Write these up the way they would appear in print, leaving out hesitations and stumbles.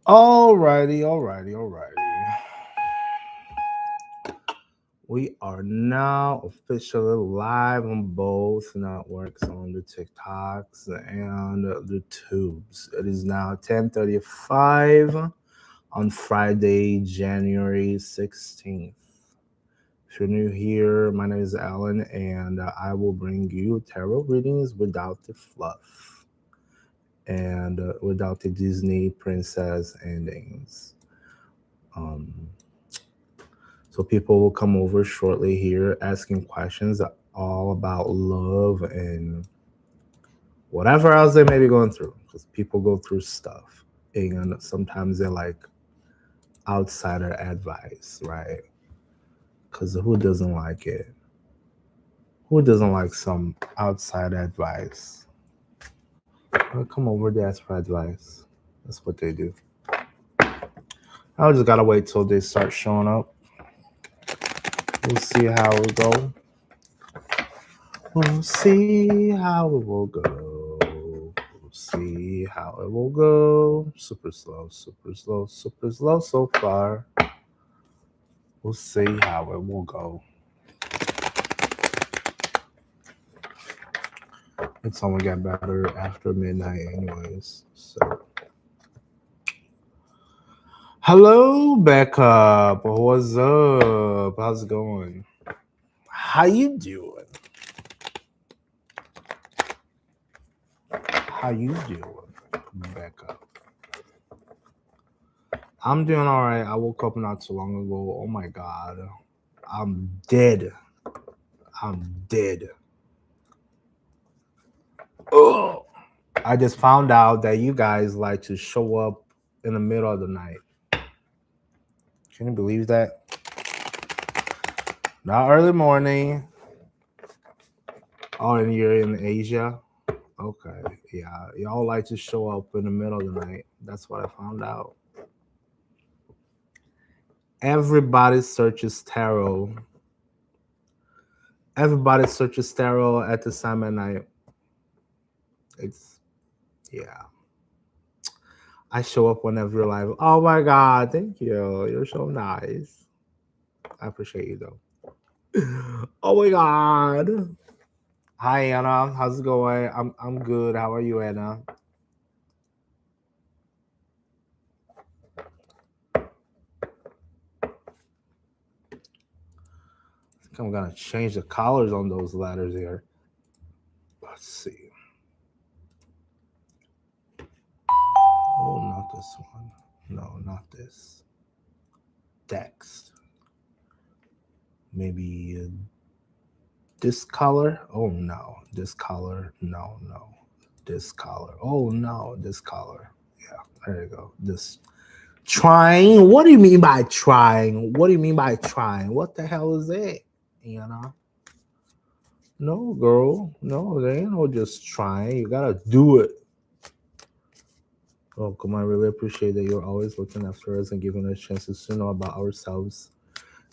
Alrighty. We are now officially live on both networks, on the TikToks and the Tubes. It is now 10:35 on Friday, January 16th. If you're new here, my name is Alan, and I will bring you tarot readings without the fluff and without the Disney princess endings. Um, So people will come over shortly here asking questions all about love and whatever else they may be going through. Because people go through stuff. And sometimes they're like outsider advice, right? Because who doesn't like it? Who doesn't like some outside advice? They'll come over to ask for advice. That's what they do. I just gotta wait till they start showing up. We'll see how it go. We'll see how it will go. We'll see how it will go. Super slow so far. We'll see how it will go. It's only got better after midnight, anyways. So, hello, Becca. What's up? How's it going? How you doing? How you doing, Becca? I'm doing all right. I woke up not too long ago. Oh my god, I'm dead. Ugh. I just found out that you guys like to show up in the middle of the night. Can you believe that? Not early morning. Oh, and you're in Asia? Okay, yeah. Y'all like to show up in the middle of the night. That's what I found out. Everybody searches tarot. Everybody searches tarot at the time at night. It's, yeah. I show up whenever you're like, oh my god, thank you. You're so nice. I appreciate you though. Oh my god. Hi Anna, how's it going? I'm good. How are you, Anna? I think I'm gonna change the colors on those letters here. Let's see. Oh, not this one. No, not this. Text. Maybe this color. Oh no, this color. No. This color. Oh no, this color. Yeah, there you go. This trying. What do you mean by trying? What do you mean by trying? What the hell is it? You know? No, girl. No, there ain't no just trying. You gotta do it. Oh, come on. I really appreciate that you're always looking after us and giving us chances to know about ourselves.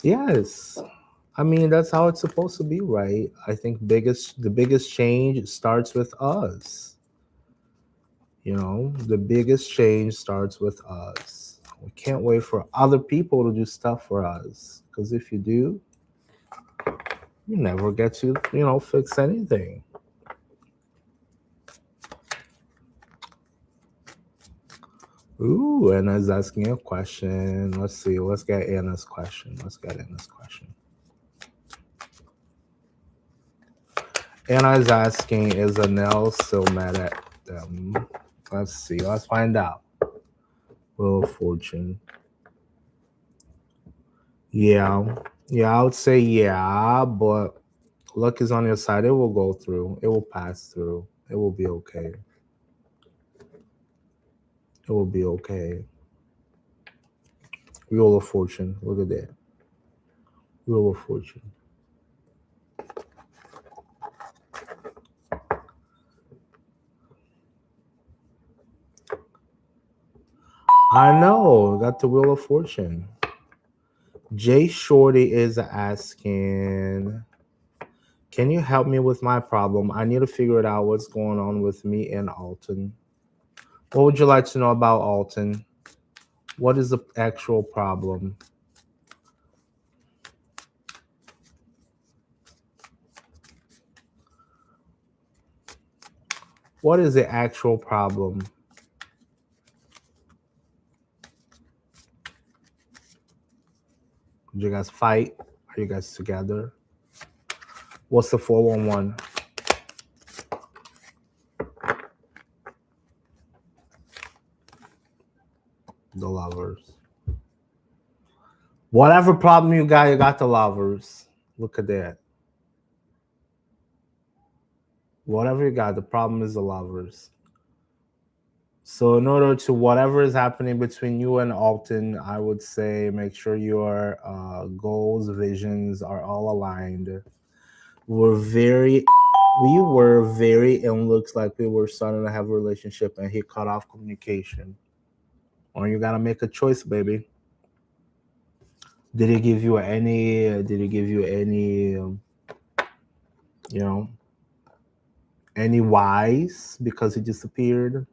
Yes. I mean, that's how it's supposed to be, right? I think the biggest change starts with us. You know, the biggest change starts with us. We can't wait for other people to do stuff for us. Because if you do, you never get to, fix anything. Ooh, Anna's asking a question. Let's see. Let's get Anna's question. Anna is asking, is Anel still mad at them? Let's see. Let's find out. Wheel of Fortune. Yeah. Yeah, I would say yeah, but luck is on your side. It will go through. It will pass through. It will be okay. It will be okay. Wheel of Fortune. Look at that. Wheel of Fortune. I know. Got the Wheel of Fortune. Jay Shorty is asking, Can you help me with my problem? I need to figure it out what's going on with me and Alton. What would you like to know about Alton? What is the actual problem? What is the actual problem? Did you guys fight? Are you guys together? What's the 411? The lovers. Whatever problem you got the lovers. Look at that. Whatever you got, the problem is the lovers. So in order to whatever is happening between you and Alton, I would say make sure your goals, visions are all aligned. We were very, and looks like we were starting to have a relationship, and he cut off communication. Or you gotta make a choice, baby. Did he give you any? Any whys because he disappeared?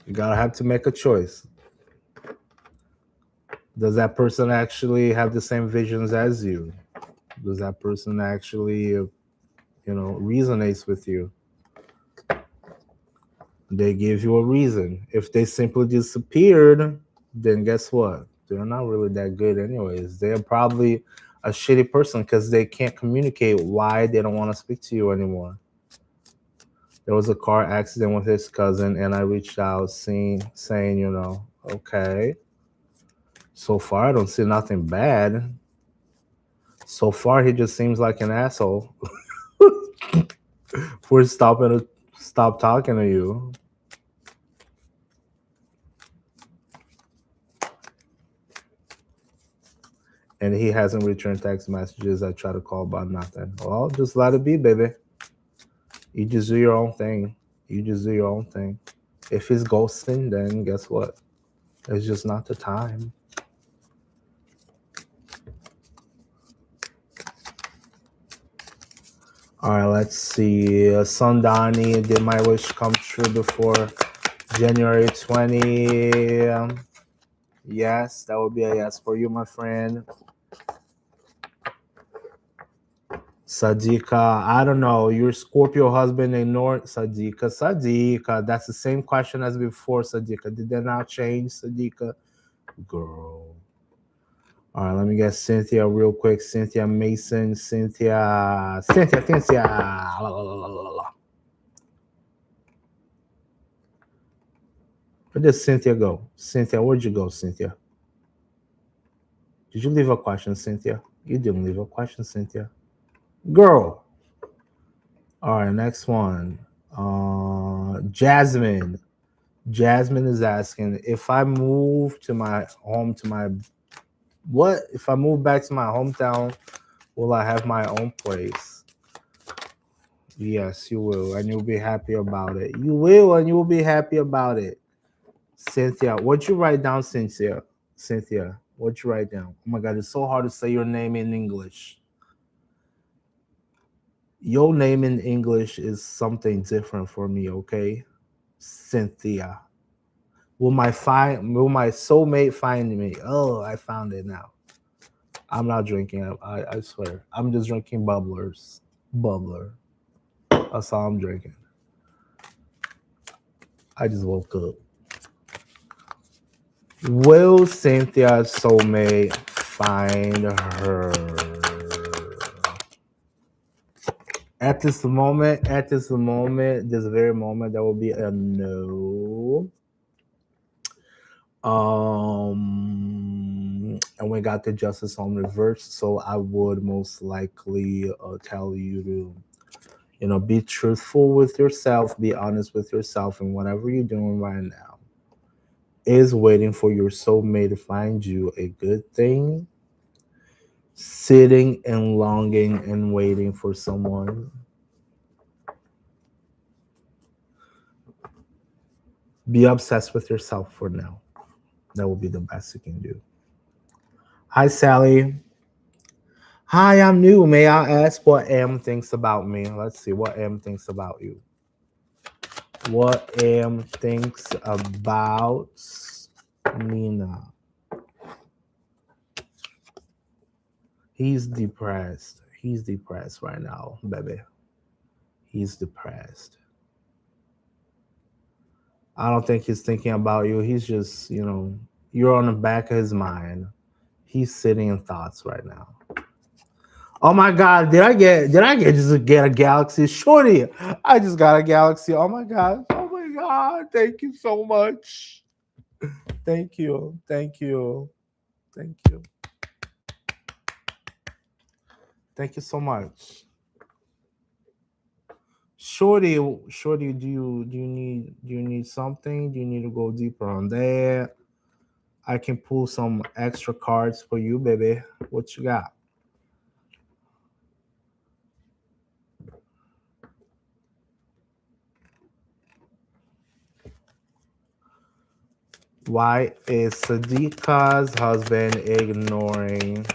You gotta have to make a choice. Does that person actually have the same visions as you? Does that person actually, resonates with you? They give you a reason. If they simply disappeared, then guess what? They're not really that good anyways. They're probably a shitty person because they can't communicate why they don't want to speak to you anymore. There was a car accident with his cousin, and I reached out saying, okay. So far, I don't see nothing bad. So far, he just seems like an asshole for stop talking to you. And he hasn't returned text messages. I try to call about nothing. Well, just let it be, baby. You just do your own thing. If he's ghosting, then guess what? It's just not the time. All right, let's see. Sundani, did my wish come true before January 20? Yes, that would be a yes for you, my friend. Sadika, I don't know. Your Scorpio husband ignored Sadika. Sadika, that's the same question as before, Sadika. Did that not change, Sadika? Girl. All right, let me get Cynthia real quick. Cynthia Mason. Cynthia. Where did Cynthia go? Cynthia, where'd you go, Cynthia? Did you leave a question, Cynthia? You didn't leave a question, Cynthia. Girl. All right, next one. Jasmine. Jasmine is asking if I move to my home, if I move back to my hometown, will I have my own place? Yes, you will, and you'll be happy about it. You will, and you will be happy about it. Cynthia, what'd you write down, Cynthia? Cynthia, what'd you write down? Oh my God, it's so hard to say your name in English. Your name in English is something different for me, okay? Cynthia. Will my soulmate find me? Oh, I found it now. I'm not drinking. I swear. I'm just drinking bubblers. Bubbler. That's all I'm drinking. I just woke up. Will Cynthia's soulmate find her? At this very moment, that will be a no. And we got the justice on reverse, so I would most likely tell you to, be truthful with yourself, be honest with yourself, and whatever you're doing right now is waiting for your soulmate to find you a good thing. Sitting and longing and waiting for someone. Be obsessed with yourself for now. That would be the best you can do. Hi, Sally. Hi, I'm new. May I ask what M thinks about me? Let's see what M thinks about you. What M thinks about Nina. He's depressed. He's depressed right now, baby. He's depressed. I don't think he's thinking about you. He's just, you're on the back of his mind. He's sitting in thoughts right now. Oh my God, did I get a Galaxy? Shorty, I just got a Galaxy. Oh my God. Oh my God. Thank you so much. Thank you. Thank you. Thank you. Thank you so much. Shorty, do you need something? Do you need to go deeper on that? I can pull some extra cards for you, baby. What you got? Why is Sadiqa's husband ignoring?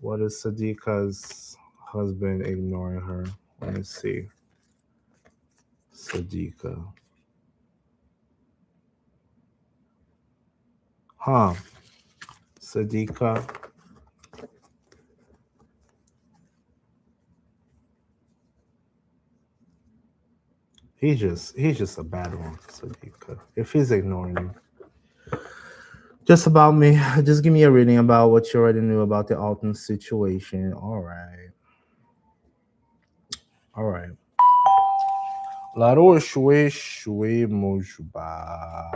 What is Sadiqa's husband ignoring her? Let me see. Sadiqa. Huh. Sadiqa. He's just a bad one, Sadiqa. If he's ignoring you. Just about me. Just give me a reading about what you already knew about the Alton situation. All right. All right. Laro shwe shwe mojuba.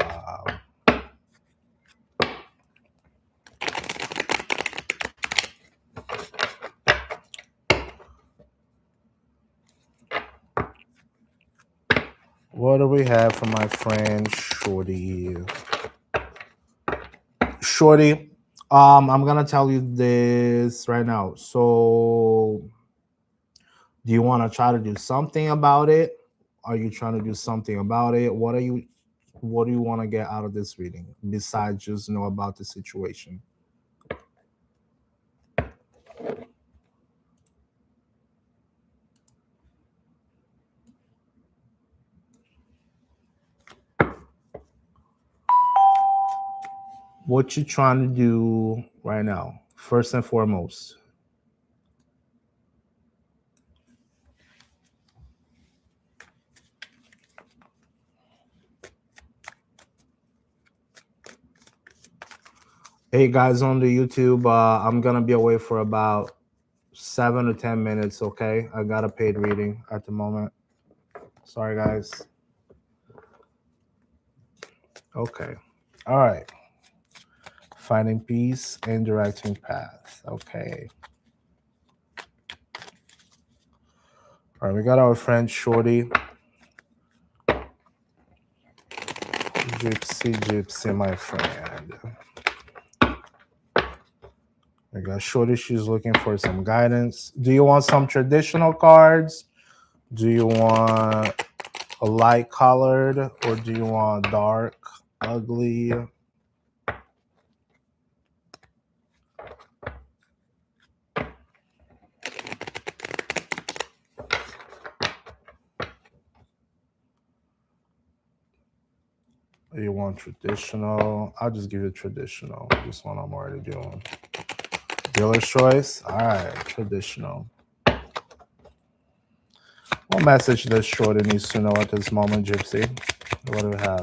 What do we have for my friend Shorty? Shorty, I'm gonna tell you this right now. So, do you want to try to do something about it? Are you trying to do something about it? What do you want to get out of this reading besides just know about the situation? What you trying to do right now? First and foremost. Hey guys on the YouTube, I'm gonna be away for about 7 to 10 minutes. Okay, I got a paid reading at the moment. Sorry, guys. Okay. All right. Finding peace and directing path. Okay. All right, we got our friend Shorty. Gypsy, my friend. We got Shorty. She's looking for some guidance. Do you want some traditional cards? Do you want a light colored, or do you want dark, ugly? You want traditional? I'll just give you traditional. This one I'm already doing. Dealer's choice. All right, traditional. What message does Shorty needs to know at this moment, Gypsy? What do we have?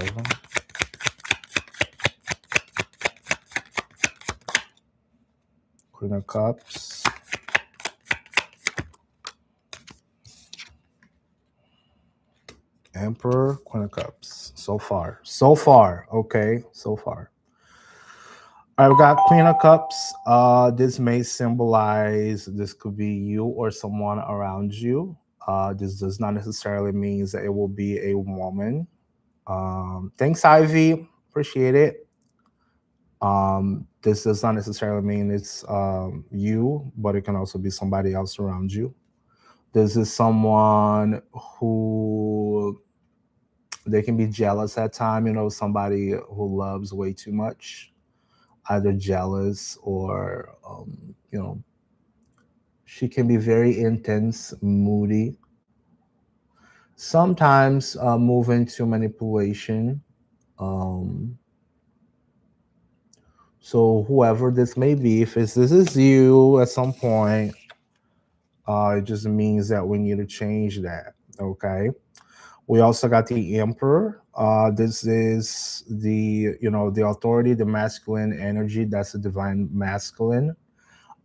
Queen of Cups. Emperor, Queen of Cups. So far. Okay, so far. All right, we got Queen of Cups. This may symbolize this could be you or someone around you. This does not necessarily mean that it will be a woman. Thanks, Ivy. Appreciate it. This does not necessarily mean it's you, but it can also be somebody else around you. This is someone who They can be jealous at time, somebody who loves way too much, either jealous or she can be very intense, moody. Sometimes move into manipulation. Um, so whoever this may be, if this is you at some point, it just means that we need to change that. Okay. We also got the emperor. This is the authority, the masculine energy. That's the divine masculine.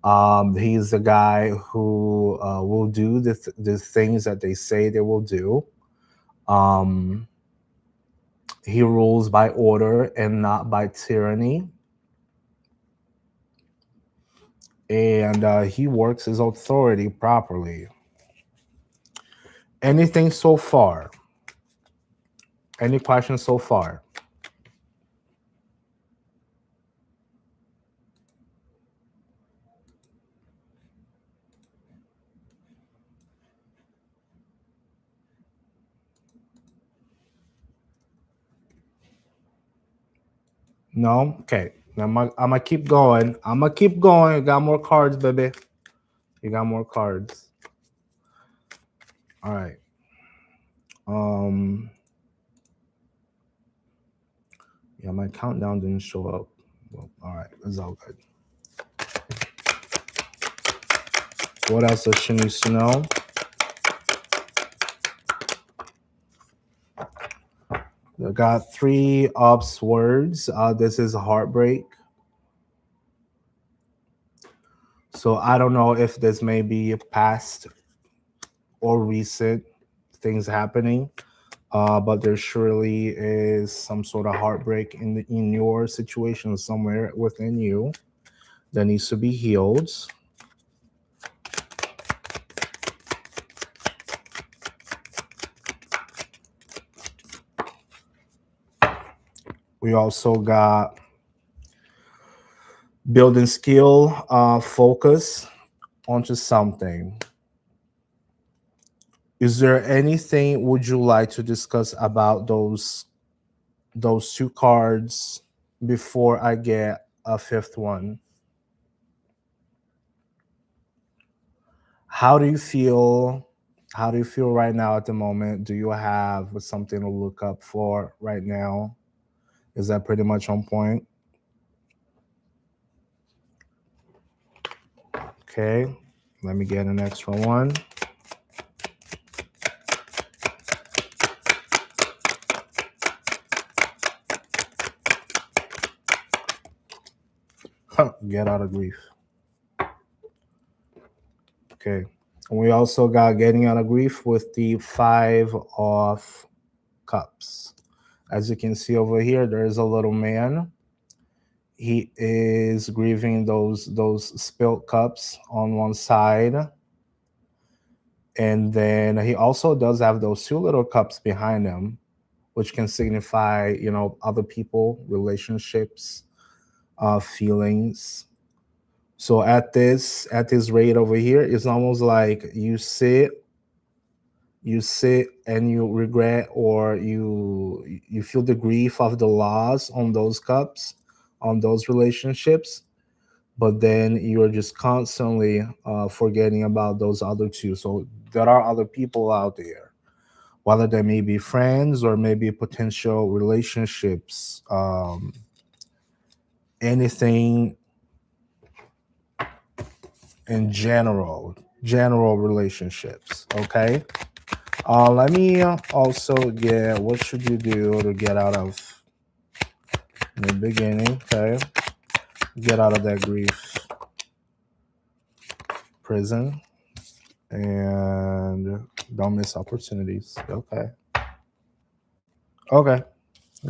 He's the guy who will do the things that they say they will do. Um, he rules by order and not by tyranny. And he works his authority properly. Anything so far? Any questions so far? No? Okay. I'm gonna keep going. I'm gonna keep going. You got more cards, baby. You got more cards. All right. Yeah, my countdown didn't show up. Well, all right, it's all good. What else does she needs to know? I got 3 ups words. This is heartbreak. So I don't know if this may be past or recent things happening, but there surely is some sort of heartbreak in your situation somewhere within you that needs to be healed. We also got building skill, focus onto something. Is there anything would you like to discuss about those 2 cards before I get a 5th one? How do you feel? How do you feel right now at the moment? Do you have something to look up for right now? Is that pretty much on point? Okay, let me get an extra one. Get out of grief. Okay. And we also got getting out of grief with the 5 of cups. As you can see over here, there is a little man. He is grieving those spilt cups on one side. And then he also does have those 2 little cups behind him, which can signify, other people, relationships, feelings. So at this rate over here, it's almost like you sit and you regret, or you feel the grief of the loss on those cups, on those relationships, but then you're just constantly forgetting about those other 2. So there are other people out there, whether they may be friends or maybe potential relationships, anything in general relationships. Okay. Let me also get what should you do to get out of in the beginning. Okay. Get out of that grief prison and don't miss opportunities. Okay. Okay.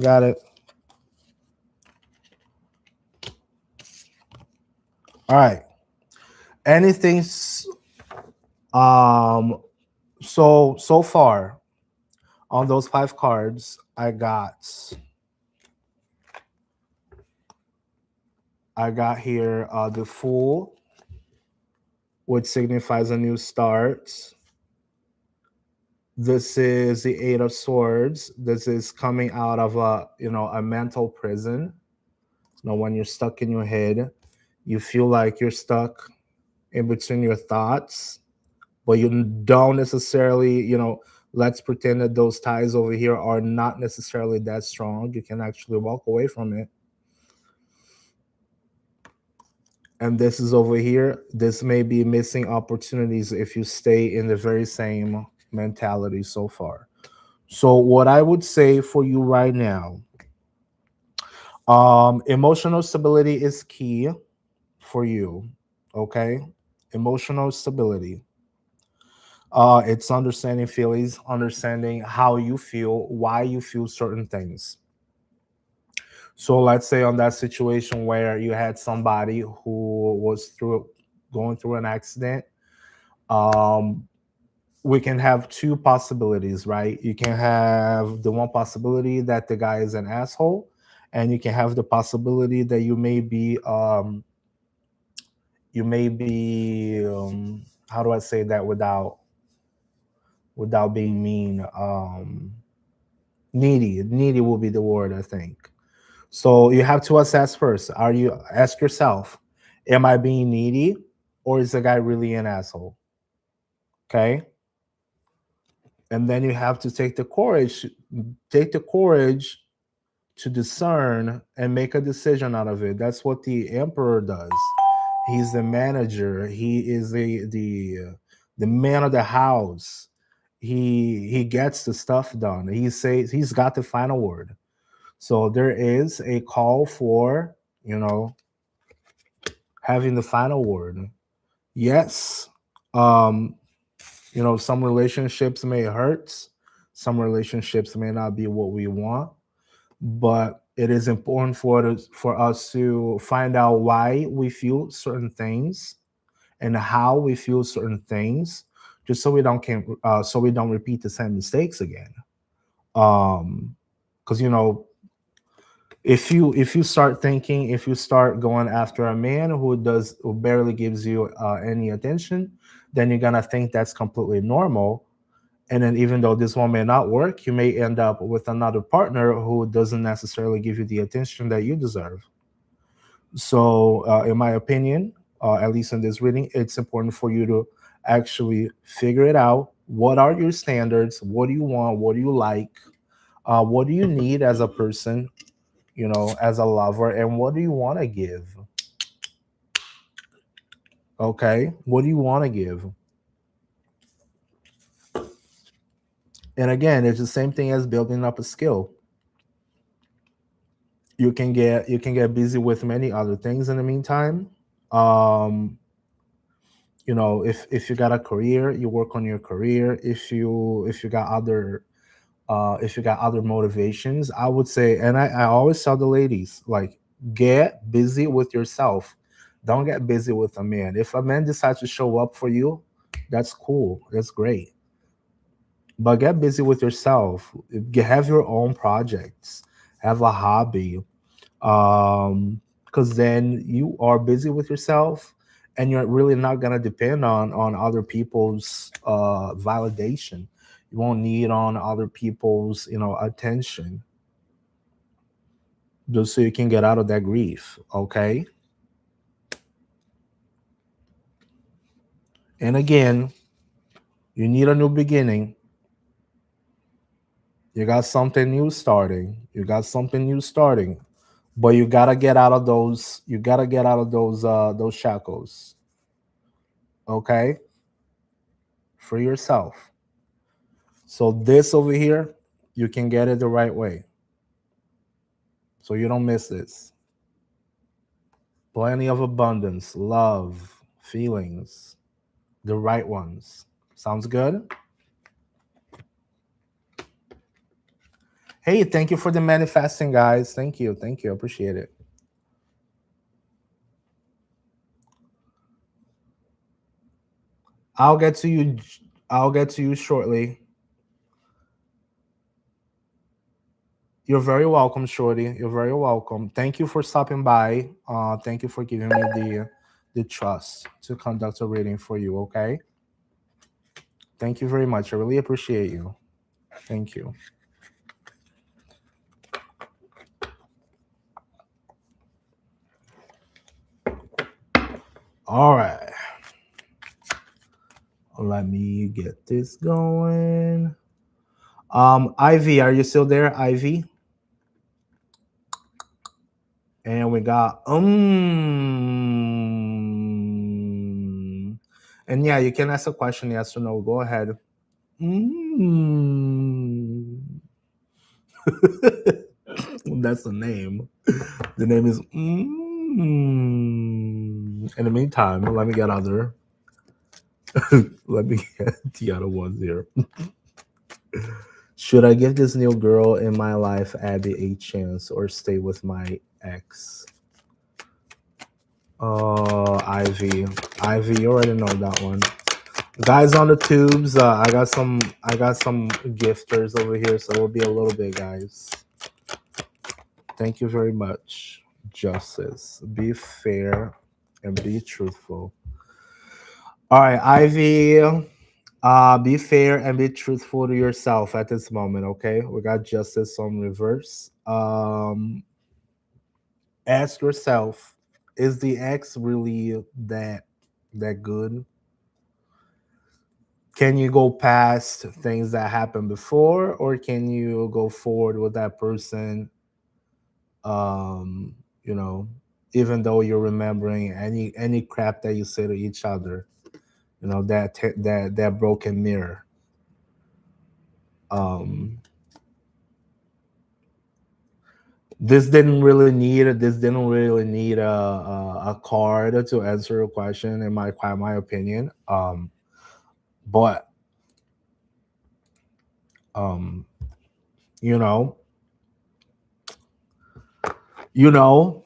Got it. All right. Anything so far on those 5 cards, I got here the Fool, which signifies a new start. This is the Eight of Swords. This is coming out of a mental prison. When you're stuck in your head, you feel like you're stuck in between your thoughts, but you don't necessarily, let's pretend that those ties over here are not necessarily that strong. You can actually walk away from it. And this is over here. This may be missing opportunities if you stay in the very same mentality so far. So what I would say for you right now, emotional stability is key for you. Okay, emotional stability. It's understanding feelings, understanding how you feel, why you feel certain things. So let's say on that situation where you had somebody who was going through an accident, um, we can have two possibilities, right? You can have the one possibility that the guy is an asshole, and you can have the possibility that you may be how do I say that without being mean? Needy will be the word, I think. So you have to assess first. Ask yourself, am I being needy, or is the guy really an asshole? Okay. And then you have to take the courage to discern and make a decision out of it. That's what the emperor does. He's the manager. He is the man of the house. He gets the stuff done. He says he's got the final word. So there is a call for, having the final word. Yes. Um, some relationships may hurt. Some relationships may not be what we want, but it is important for us to find out why we feel certain things and how we feel certain things, just so we don't repeat the same mistakes again. Because if you start going after a man who barely gives you any attention, then you're gonna think that's completely normal. And then even though this one may not work, you may end up with another partner who doesn't necessarily give you the attention that you deserve. So in my opinion, at least in this reading, it's important for you to actually figure it out. What are your standards? What do you want? What do you like? What do you need as a person, as a lover? And what do you want to give? Okay, what do you want to give? And again, it's the same thing as building up a skill. You can get busy with many other things in the meantime. um if you got a career, you work on your career. If you got other motivations, I would say, and I always tell the ladies, like, get busy with yourself. Don't get busy with a man. If a man decides to show up for you, that's cool, that's great, but get busy with yourself. Have your own projects, have a hobby. Because then you are busy with yourself, and you're really not going to depend on other people's validation. You won't need on other people's attention, just so you can get out of that grief. Okay. And again, you need a new beginning. You got something new starting, but you gotta get out of those shackles. Okay. For yourself. So this over here, you can get it the right way, so you don't miss this. Plenty of abundance, love, feelings, the right ones. Sounds good? Hey, thank you for the manifesting, guys. Thank you. Thank you. Appreciate it. I'll get to you. I'll get to you shortly. You're very welcome, Shorty. You're very welcome. Thank you for stopping by. Thank you for giving me the trust to conduct a reading for you. Okay. Thank you very much. I really appreciate you. Thank you. All right. Let me get this going. Ivy, are you still there, Ivy? And we got and yeah, you can ask a question, yes or no. Go ahead. Mm. That's the name. The name is In the meantime, let me get other. Let me get the other ones here. Should I give this new girl in my life, Abby, a chance or stay with my ex? Ivy. Ivy, you already know that one. Guys on the tubes, I got some gifters over here, so it'll be a little bit, guys. Thank you very much. Justice. Be fair and be truthful. All right, Ivy. Be fair and be truthful to yourself at this moment, okay? We got justice on reverse. Ask yourself, is the ex really that good? Can you go past things that happened before, or can you go forward with that person? Um, you know, even though you're remembering any crap that you say to each other, that broken mirror. Um, this didn't really need a card to answer a question in my opinion. But um, you know, you know,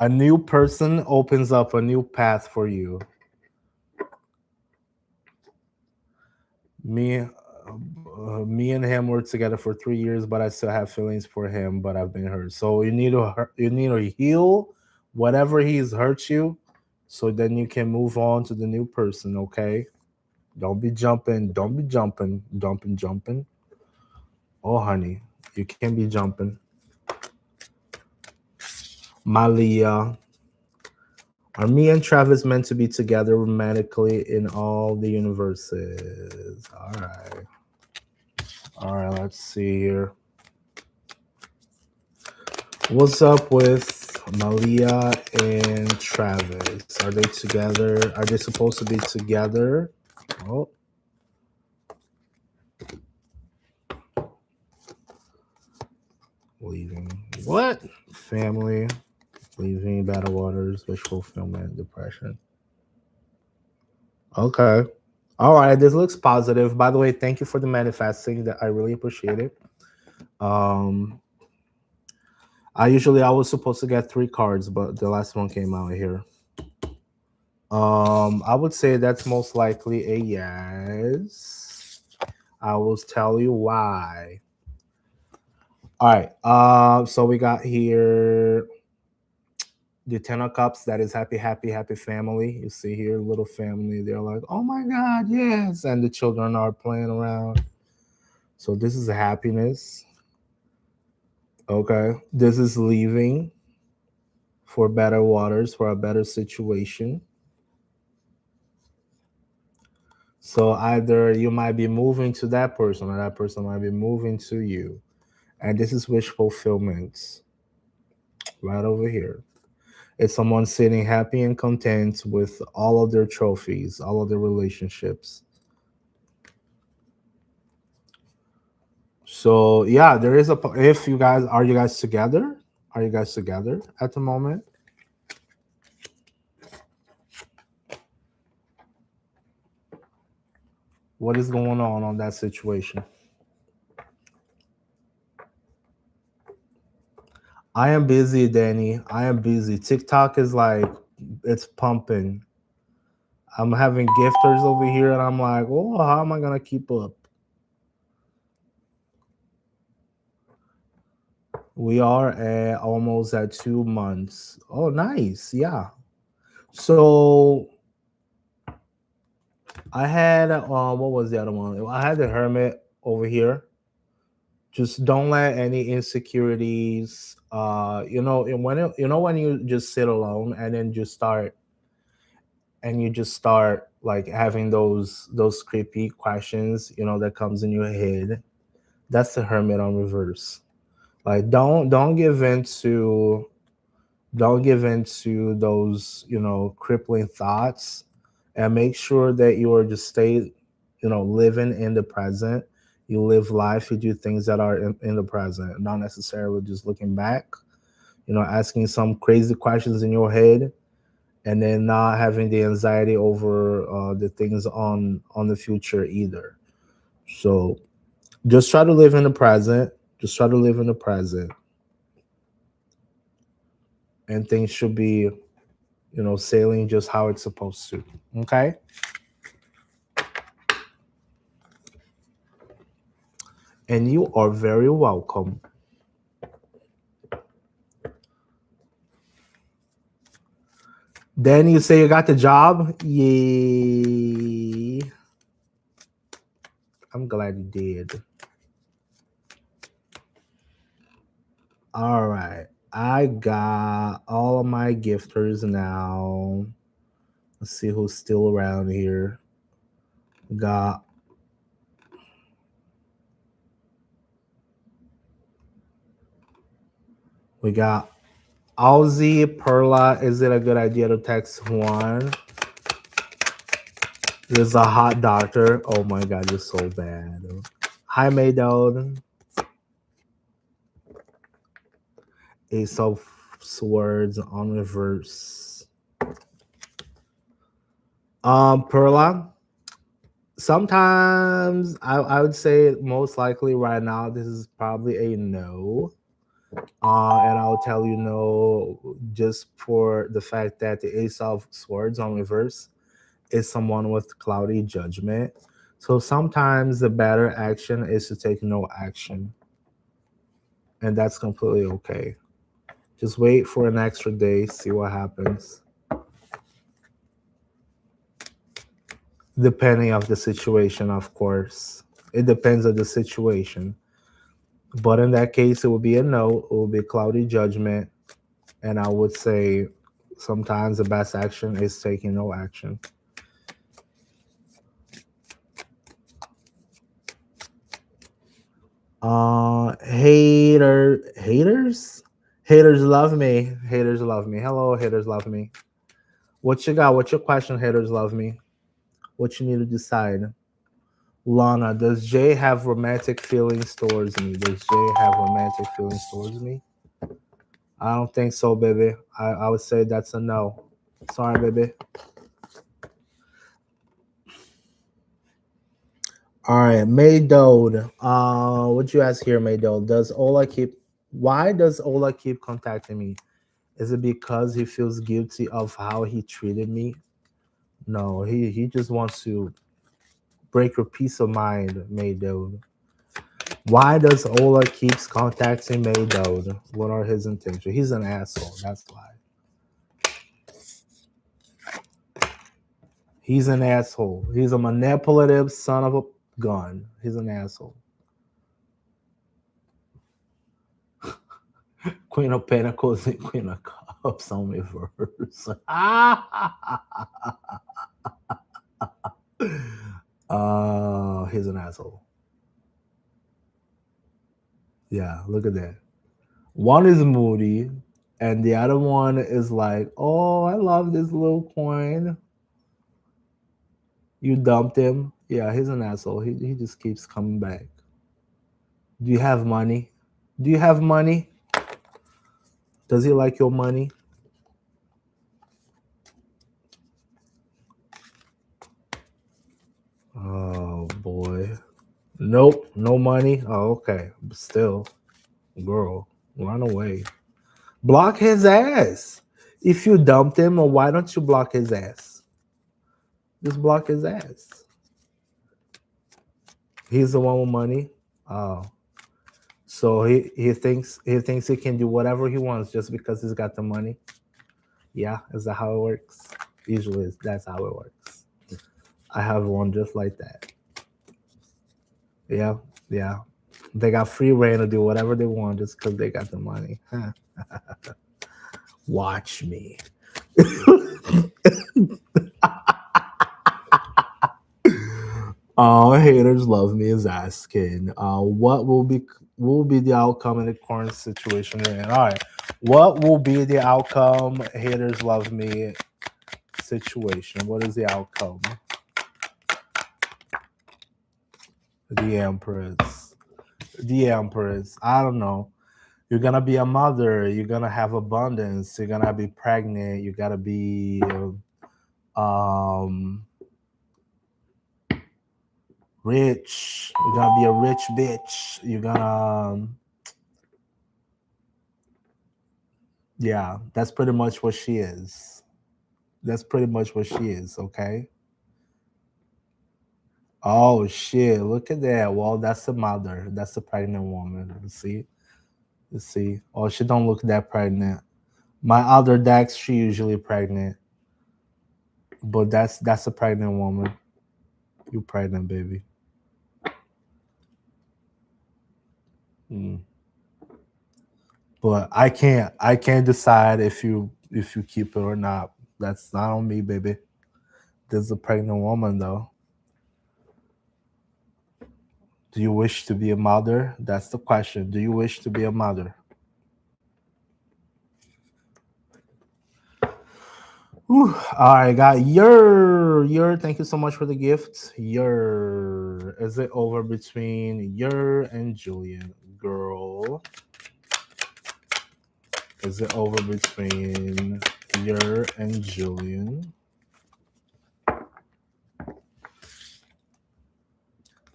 a new person opens up a new path for you. Me and him were together for 3 years, but I still have feelings for him, but I've been hurt. So you need to heal whatever he's hurt you, so then you can move on to the new person. Okay, don't be jumping. Oh honey, you can't be jumping. Malia, are me and Travis meant to be together romantically in all the universes? All right, let's see here. What's up with Malia and Travis? Are they together? Are they supposed to be together? Oh, leaving. What? Family, leaving, battle waters, wish fulfillment, depression. Okay. All right. This looks positive. By the way, thank you for the manifesting. That I really appreciate it. Um, I was supposed to get 3 cards, but the last one came out here. I would say that's most likely a yes. I will tell you why. All right. So we got here the Ten of Cups. That is happy, happy, happy family. You see here, little family. They're like, oh my God, yes. And the children are playing around. So this is happiness. Okay. This is leaving for better waters, for a better situation. So either you might be moving to that person or that person might be moving to you. And this is wish fulfillment right over here. It's someone sitting happy and content with all of their trophies, all of their relationships. So yeah, there is a. If you guys together? Are you guys together at the moment? What is going on that situation? I am busy, Danny. I am busy. TikTok is like it's pumping. I'm having gifters over here, and I'm like, oh, how am I gonna keep up? We are at almost at 2 months. Oh, nice. Yeah. So I had what was the other one? I had the hermit over here. Just don't let any insecurities and when you just sit alone and then you just start like having those creepy questions, that comes in your head. That's the hermit on reverse. Like don't give into those crippling thoughts, and make sure that you are just stay living in the present. You live life, you do things that are in the present, not necessarily just looking back, asking some crazy questions in your head, and then not having the anxiety over the things on the future either. So just try to live in the present. Just try to live in the present, and things should be sailing just how it's supposed to. Okay. And you are very welcome. Then you say you got the job. Yay. I'm glad you did. All right. I got all of my gifters now. Let's see who's still around here. Got we got Aussie Perla. Is it a good idea to text Juan? There's a hot doctor. Oh my god, you're so bad. Hi Maydon. Ace of Swords on reverse. Perla. Sometimes I would say most likely right now this is probably a no. And I'll tell you no just for the fact that the Ace of Swords on reverse is someone with cloudy judgment. So sometimes the better action is to take no action. And that's completely okay. Just wait for an extra day, see what happens. Depending of the situation, of course. It depends on the situation. But in that case, it would be a no. It would be cloudy judgment. And I would say sometimes the best action is taking no action. Haters love me. Haters love me. Hello, haters love me. What you got? What's your question? Haters love me. What you need to decide? Lana, does Jay have romantic feelings towards me? Does Jay have romantic feelings towards me? I don't think so, baby. I would say that's a no. Sorry, baby. All right, Maydode. What you ask here, Maydode? Why does Ola keep contacting me? Is it because he feels guilty of how he treated me? No, he just wants to break your peace of mind, Maydode. Why does Ola keeps contacting Maydode? What are his intentions? He's an asshole. That's why. He's an asshole. He's a manipulative son of a gun. He's an asshole. Queen of Pentacles and Queen of Cups on reverse. He's an asshole. Yeah, look at that. One is moody, and the other one is like, oh, I love this little coin. You dumped him. Yeah, he's an asshole. He just keeps coming back. Do you have money? Do you have money? Does he like your money? Oh boy. Nope, no money. Oh, okay. But still, girl, run away. Block his ass. If you dumped him, or why don't you block his ass? Just block his ass. He's the one with money. Oh. So he thinks he can do whatever he wants just because he's got the money. Yeah, is that how it works? Usually that's how it works. I have one just like that. Yeah, yeah. They got free reign to do whatever they want just because they got the money. Huh. Watch me. Haters love me is asking, what will be the outcome in the current situation we're in? All right, what will be the outcome? Haters love me situation. What is the outcome? The Empress. The Empress. I don't know. You're gonna be a mother. You're gonna have abundance. You're gonna be pregnant. You gotta be um rich. You're gonna be a rich bitch. You're gonna yeah. That's pretty much what she is. That's pretty much what she is. Okay. Oh shit! Look at that. Well, that's the mother. That's the pregnant woman. You see. You see. Oh, she don't look that pregnant. My other Dax, she usually pregnant, but that's a pregnant woman. You pregnant, baby. Mm. But I can't decide if you keep it or not. That's not on me, baby. There's a pregnant woman though. Do you wish to be a mother? That's the question. Do you wish to be a mother? Whew. All right, got your. Thank you so much for the gift. Your. Is it over between your and Julian? Girl. Is it over between your and Julian?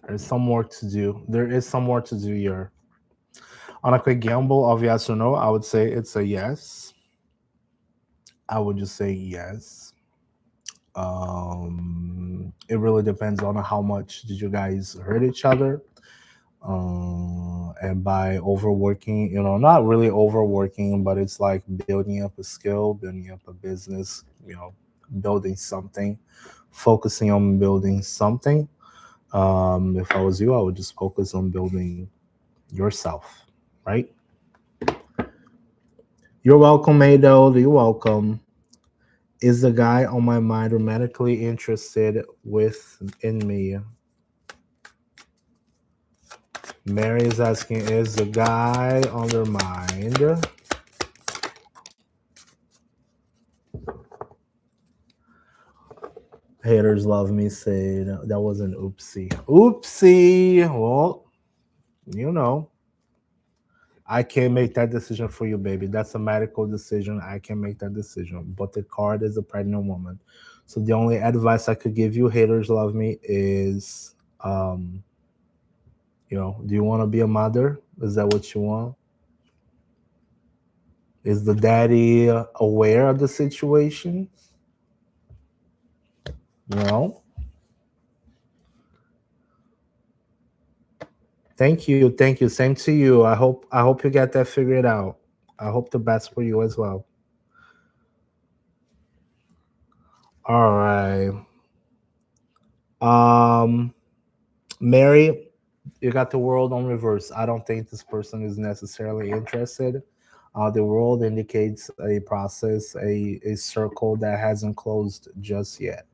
There's some work to do. There is some work to do here. On a quick gamble of yes or no, I would say it's a yes. I would just say yes. It really depends on how much did you guys hurt each other. And by overworking, not really overworking, but it's like building up a skill, building up a business, building something, focusing on building something. If I was you, I would just focus on building yourself, right? You're welcome, Ado. You're welcome. Is the guy on my mind romantically interested in me? Mary is asking, is the guy on their mind? Haters love me say that was an oopsie. Oopsie. Well, I can't make that decision for you, baby. That's a medical decision. I can make that decision. But the card is a pregnant woman. So the only advice I could give you, haters love me, is do you want to be a mother? Is that what you want? Is the daddy aware of the situation? No. Thank you. Thank you. Same to you. I hope you get that figured out. I hope the best for you as well. All right. Um Mary, you got the world on reverse. I don't think this person is necessarily interested. The world indicates a process, a circle that hasn't closed just yet.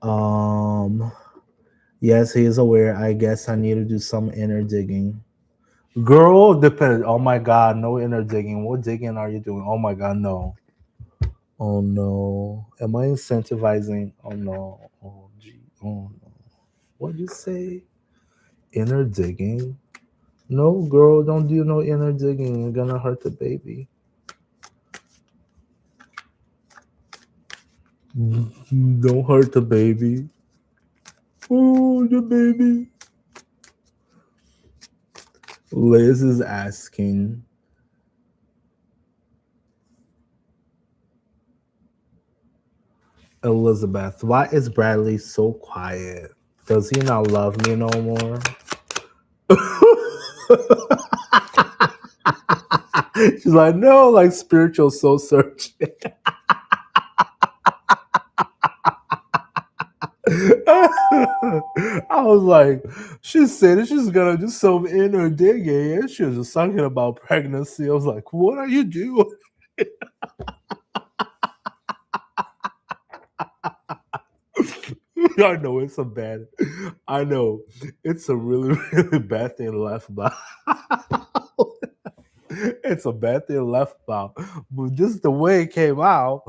Um yes, he is aware. I guess I need to do some inner digging. Girl, depend. Oh my God, no inner digging. What digging are you doing? Oh my God, no. Oh no. Am I incentivizing? Oh no. Oh gee. Oh no. What'd you say? Inner digging? No, girl, don't do no inner digging. You're gonna hurt the baby. Don't hurt the baby. Oh, the baby. Liz is asking, Elizabeth, why is Bradley so quiet? Does he not love me no more? She's like, no, like spiritual soul search. I was like, she said she's gonna do some inner digging, and she was just talking about pregnancy. I was like, what are you doing? I know it's a bad. I know it's a really really bad thing to laugh about. It's a bad thing to laugh about, but just the way it came out,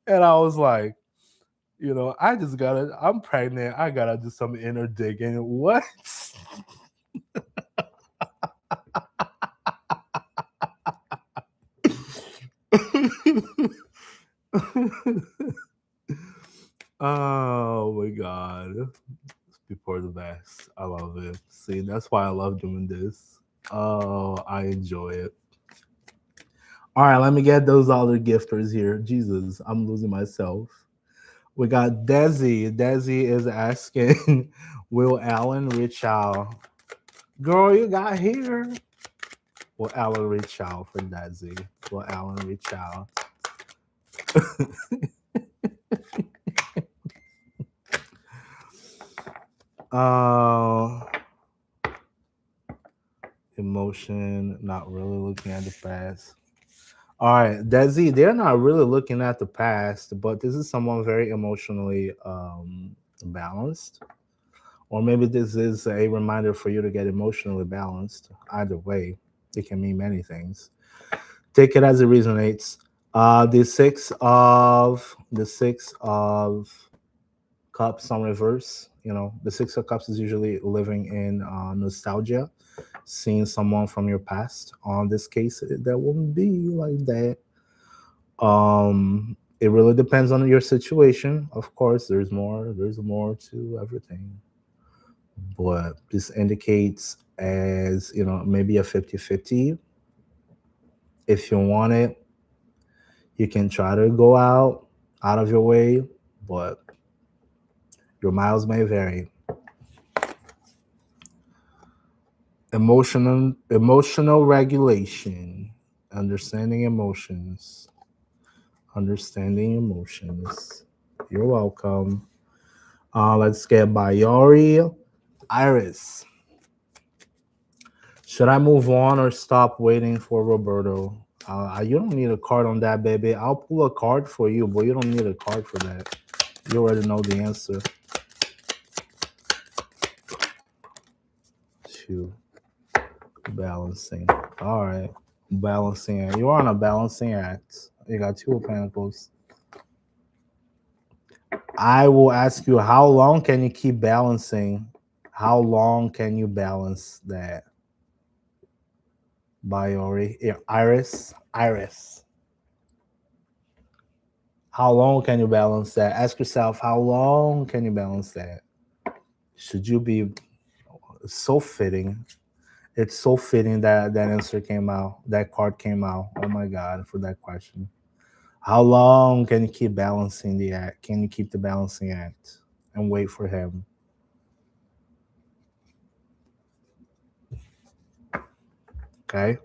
and I was like, I just gotta. I'm pregnant. I gotta do some inner digging. What? Oh my god. Before the best. I love it. See, that's why I love doing this. Oh, I enjoy it. All right, let me get those other gifters here. Jesus, I'm losing myself. We got Desi. Desi is asking, will Alan reach out? Girl, you got here. Will Alan reach out for Desi? Will Alan reach out? Uh, emotion, not really looking at the past. All right, Desi, they're not really looking at the past, but this is someone very emotionally balanced. Or maybe this is a reminder for you to get emotionally balanced. Either way, it can mean many things. Take it as it resonates. The six of cups on reverse. The six of cups is usually living in nostalgia, seeing someone from your past. On this case, that wouldn't be like that. It really depends on your situation. Of course, there's more to everything. But this indicates as, maybe a 50-50. If you want it, you can try to go out of your way, but your miles may vary. Emotional regulation, understanding emotions. Understanding emotions. You're welcome. Let's get Bayori. Iris. Should I move on or stop waiting for Roberto? You don't need a card on that, baby. I'll pull a card for you, but you don't need a card for that. You already know the answer. Two. Balancing. All right. Balancing act. You're on a balancing act. You got two of pentacles. I will ask you, how long can you keep balancing? How long can you balance that? Bayori. Yeah, Iris. How long can you balance that? Ask yourself, how long can you balance that? Should you be so fitting? It's so fitting that answer came out, that card came out. Oh my God, for that question. How long can you keep balancing the act? Can you keep the balancing act and wait for him? Okay.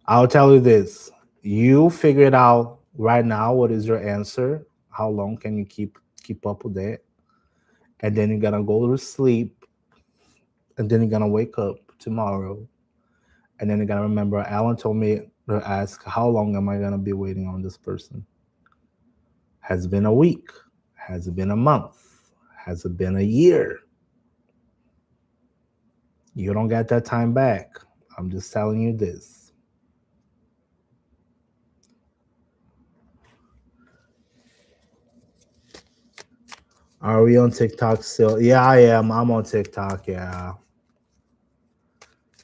I'll tell you this. You figure it out right now. What is your answer? How long can you keep up with it? And then you're gonna go to sleep, and then you're gonna wake up tomorrow, and then you're gonna remember. Alan told me to ask, how long am I gonna be waiting on this person? Has it been a week? Has it been a month? Has it been a year? You don't get that time back. I'm just telling you this. Are we on TikTok still? Yeah, I am. I'm on TikTok. Yeah.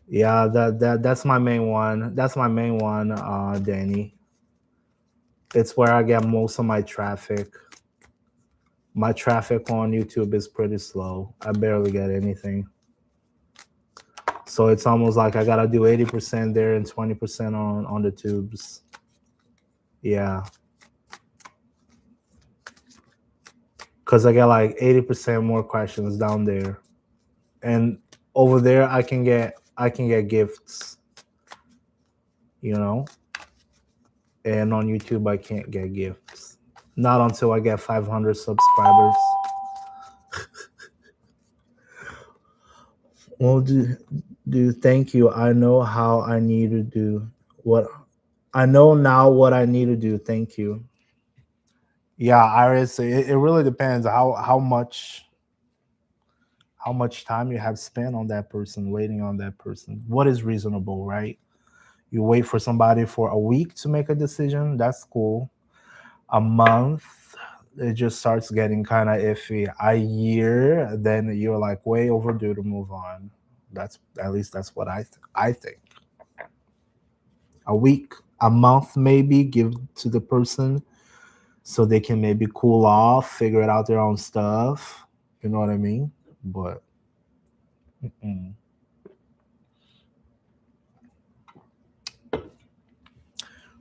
Yeah, that's my main one. That's my main one, Danny. It's where I get most of my traffic. My traffic on YouTube is pretty slow. I barely get anything. So it's almost like I gotta do 80% there and 20% on the tubes. Yeah. Cause I get like 80% more questions down there. And over there I can get gifts, you know? And on YouTube, I can't get gifts. Not until I get 500 subscribers. Well, do thank you. I know how I need to do what I know now what I need to do. Thank you. Yeah, Iris, it really depends how much time you have spent on that person, waiting on that person. What is reasonable, right? You wait for somebody for a week to make a decision, that's cool. A month, it just starts getting kind of iffy. A year, then you're like way overdue to move on. That's at least that's what I think. A week, a month, maybe give to the person so they can maybe cool off, figure it out their own stuff. You know what I mean? But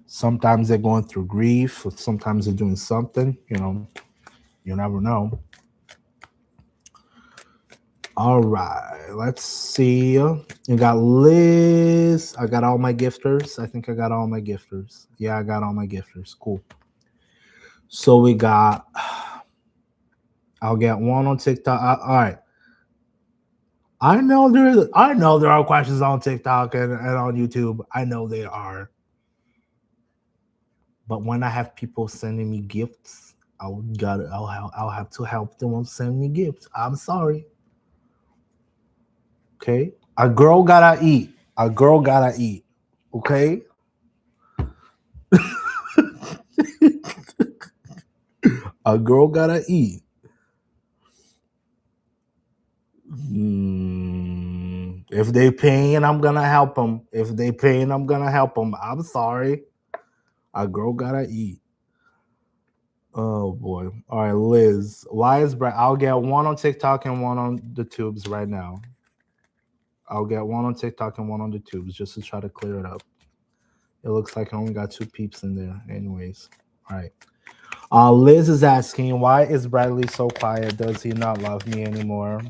sometimes they're going through grief, or sometimes they're doing something. You never know. All right, let's see. You got Liz. I got all my gifters. I think I got all my gifters. Yeah, I got all my gifters. Cool. So we got. I'll get one on TikTok. All right. I know there are questions on TikTok and on YouTube. I know they are. But when I have people sending me gifts, I'll have to help them send me gifts. I'm sorry. Okay? A girl gotta eat. A girl gotta eat. Okay? A girl gotta eat. If they paying, I'm gonna help them. If they paying, I'm gonna help them. I'm sorry. A girl gotta eat. Oh boy. All right, Liz. Why is Brad? I'll get one on TikTok and one on the tubes right now. I'll get one on TikTok and one on the tubes just to try to clear it up. It looks like I only got 2 peeps in there. Anyways. All right. Liz is asking, why is Bradley so quiet? Does he not love me anymore?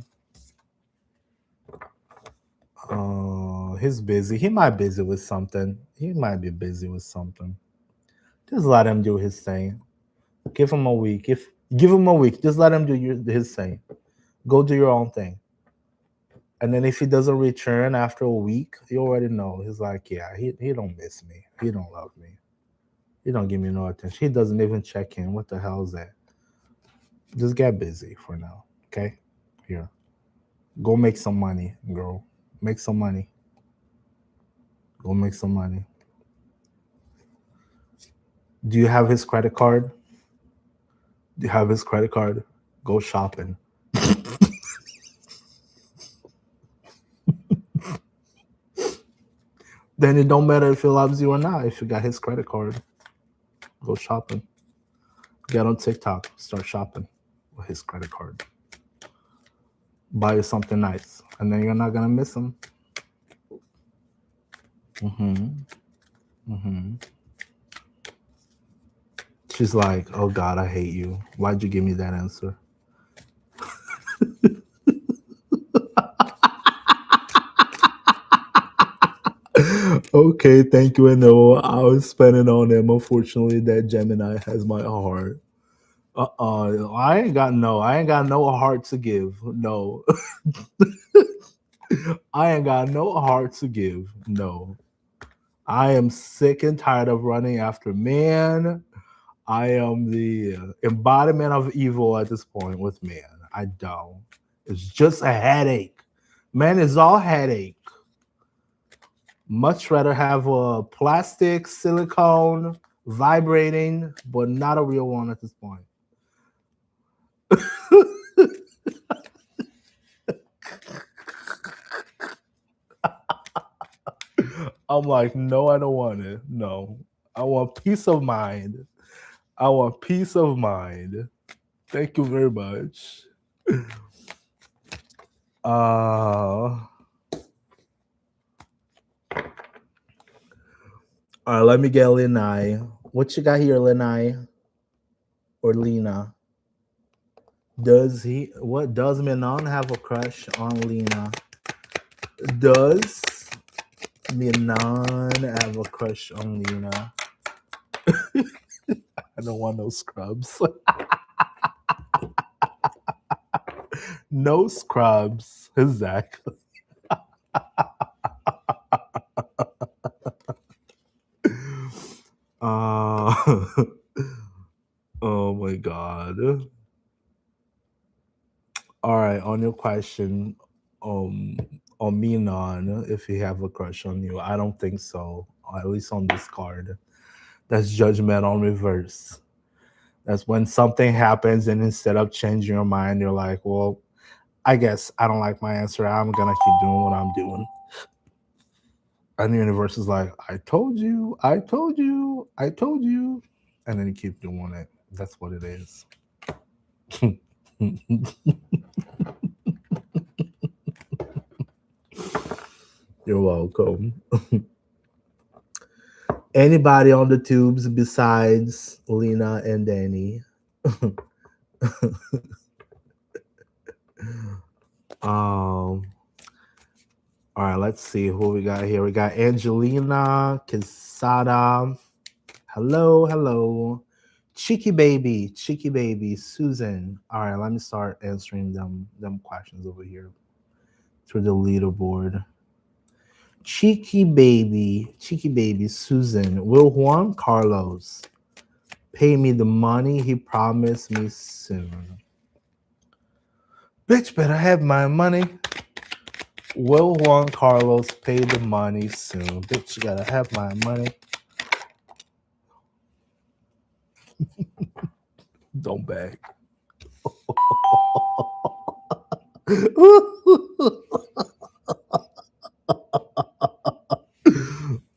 He's busy. He might be busy with something. Just let him do his thing. Give him a week. Give him a week, just let him do his thing. Go do your own thing. And then if he doesn't return after a week, you already know. He's like, yeah, he don't miss me. He don't love me. He don't give me no attention. He doesn't even check in. What the hell is that? Just get busy for now. Okay? Here. Go make some money, girl. Make some money. Go make some money. Do you have his credit card? Do you have his credit card? Go shopping. Then it don't matter if he loves you or not. If you got his credit card, go shopping. Get on TikTok. Start shopping with his credit card. Buy you something nice. And then you're not going to miss him. She's like, oh God, I hate you. Why'd you give me that answer? Okay, thank you. I know I was spending on him. Unfortunately, that Gemini has my heart. I ain't got no heart to give. No. I ain't got no heart to give. No. I am sick and tired of running after man. I am the embodiment of evil at this point with man. I don't. It's just a headache. Man, it's all headache. Much rather have a plastic, silicone, vibrating, but not a real one at this point. I'm like, no, I don't want it. No, I want peace of mind. I want peace of mind. Thank you very much. All right, let me get Lenai. What you got here, Lenai? Or Lena? Does Menon have a crush on Lena? Does Menon have a crush on Lena? I don't want no scrubs. No scrubs. Exactly. Uh, oh my god. All right, on your question, um, on me non, if he have a crush on you, I don't think so. At least on this card, that's judgment on reverse. That's when something happens, and instead of changing your mind, you're like, "Well, I guess I don't like my answer. I'm gonna keep doing what I'm doing." And the universe is like, "I told you, I told you, I told you," and then you keep doing it. That's what it is. You're welcome. Anybody on the tubes besides Lena and Danny? All right, let's see who we got here. We got Angelina Quesada. Hello, hello. Cheeky baby, Susan. All right, let me start answering them questions over here through the leaderboard. Cheeky baby, Susan. Will Juan Carlos pay me the money he promised me soon? Bitch, better have my money. Will Juan Carlos pay the money soon? Bitch, you gotta have my money. Don't beg.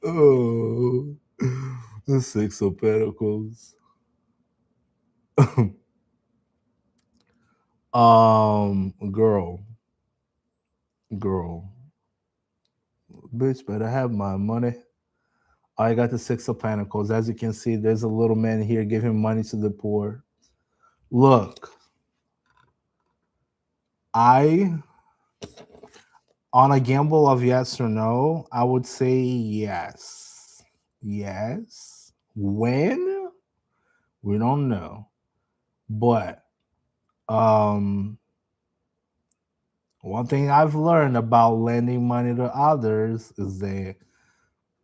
Oh, the Six of Pentacles. Girl, girl, bitch, better have my money. I got the Six of Pentacles. As you can see, there's a little man here giving money to the poor. Look, I, on a gamble of yes or no, I would say yes. Yes. When? We don't know. But one thing I've learned about lending money to others is that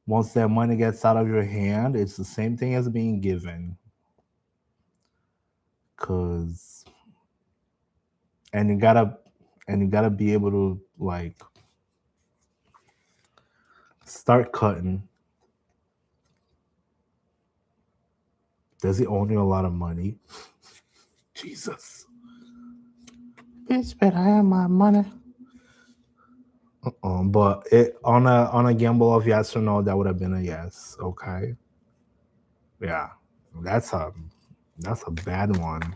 once that money gets out of your hand, it's the same thing as being given. Cause and you gotta be able to like start cutting. Does he owe you a lot of money? Jesus. Bitch, better have my money. But it on a gamble of yes or no, that would have been a yes. Okay. Yeah. That's a bad one.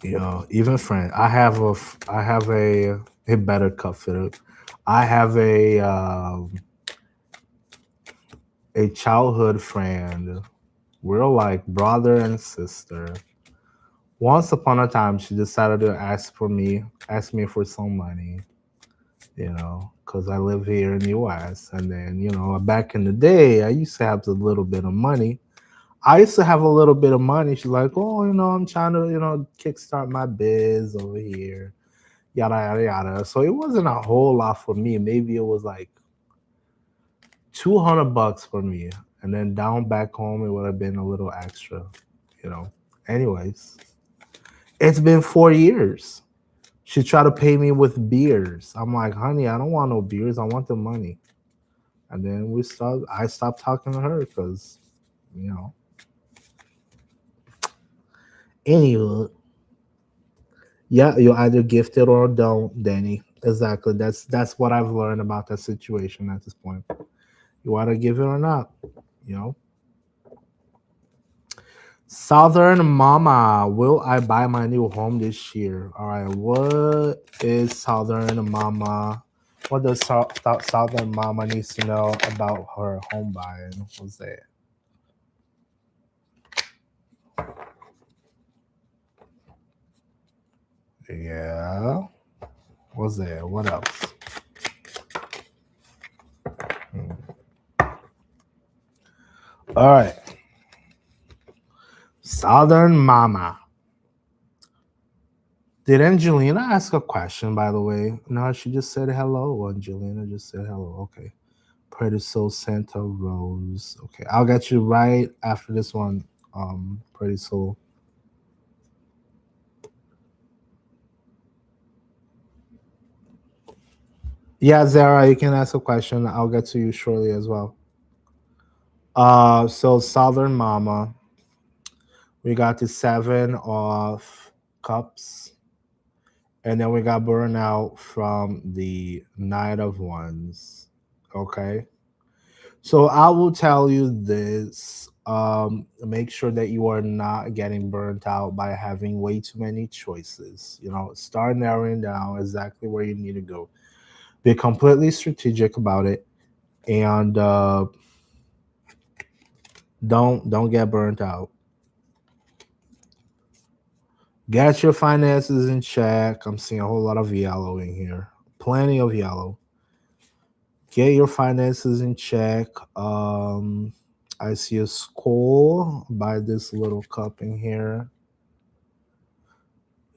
You know, even friend. I have a better cut fitter. I have a childhood friend. We're like brother and sister. Once upon a time, she decided to ask me for some money, you know, because I live here in the US. And then, you know, back in the day, I used to have a little bit of money. I used to have a little bit of money. She's like, oh, you know, I'm trying to, you know, kickstart my biz over here, yada, yada, yada. So it wasn't a whole lot for me. Maybe it was like $200 for me. And then down back home, it would have been a little extra, you know. Anyways, it's been 4 years. She tried to pay me with beers. I'm like, honey, I don't want no beers. I want the money. And then I stopped talking to her because, you know. Anyway, yeah, you either gift it or don't, Danny. Exactly. That's what I've learned about that situation at this point. You either give it or not, you know. Southern Mama, will I buy my new home this year? All right, what is Southern Mama? What does Southern Mama needs to know about her home buying? What's that? Yeah. What's that? What else? All right. Southern Mama. Did Angelina ask a question, by the way? No, she just said hello. Angelina just said hello. Okay. Pretty Soul Santa Rose. Okay. I'll get you right after this one. Pretty Soul. Yeah, Zara, you can ask a question. I'll get to you shortly as well. So Southern Mama, we got the seven of cups, and then we got burnout from the Knight of Wands. Okay. So I will tell you this. Make sure that you are not getting burnt out by having way too many choices. Start narrowing down exactly where you need to go. Be completely strategic about it, and don't get burnt out. Get your finances in check. I'm seeing a whole lot of yellow in here. Plenty of yellow. Get your finances in check. I see a skull by this little cup in here.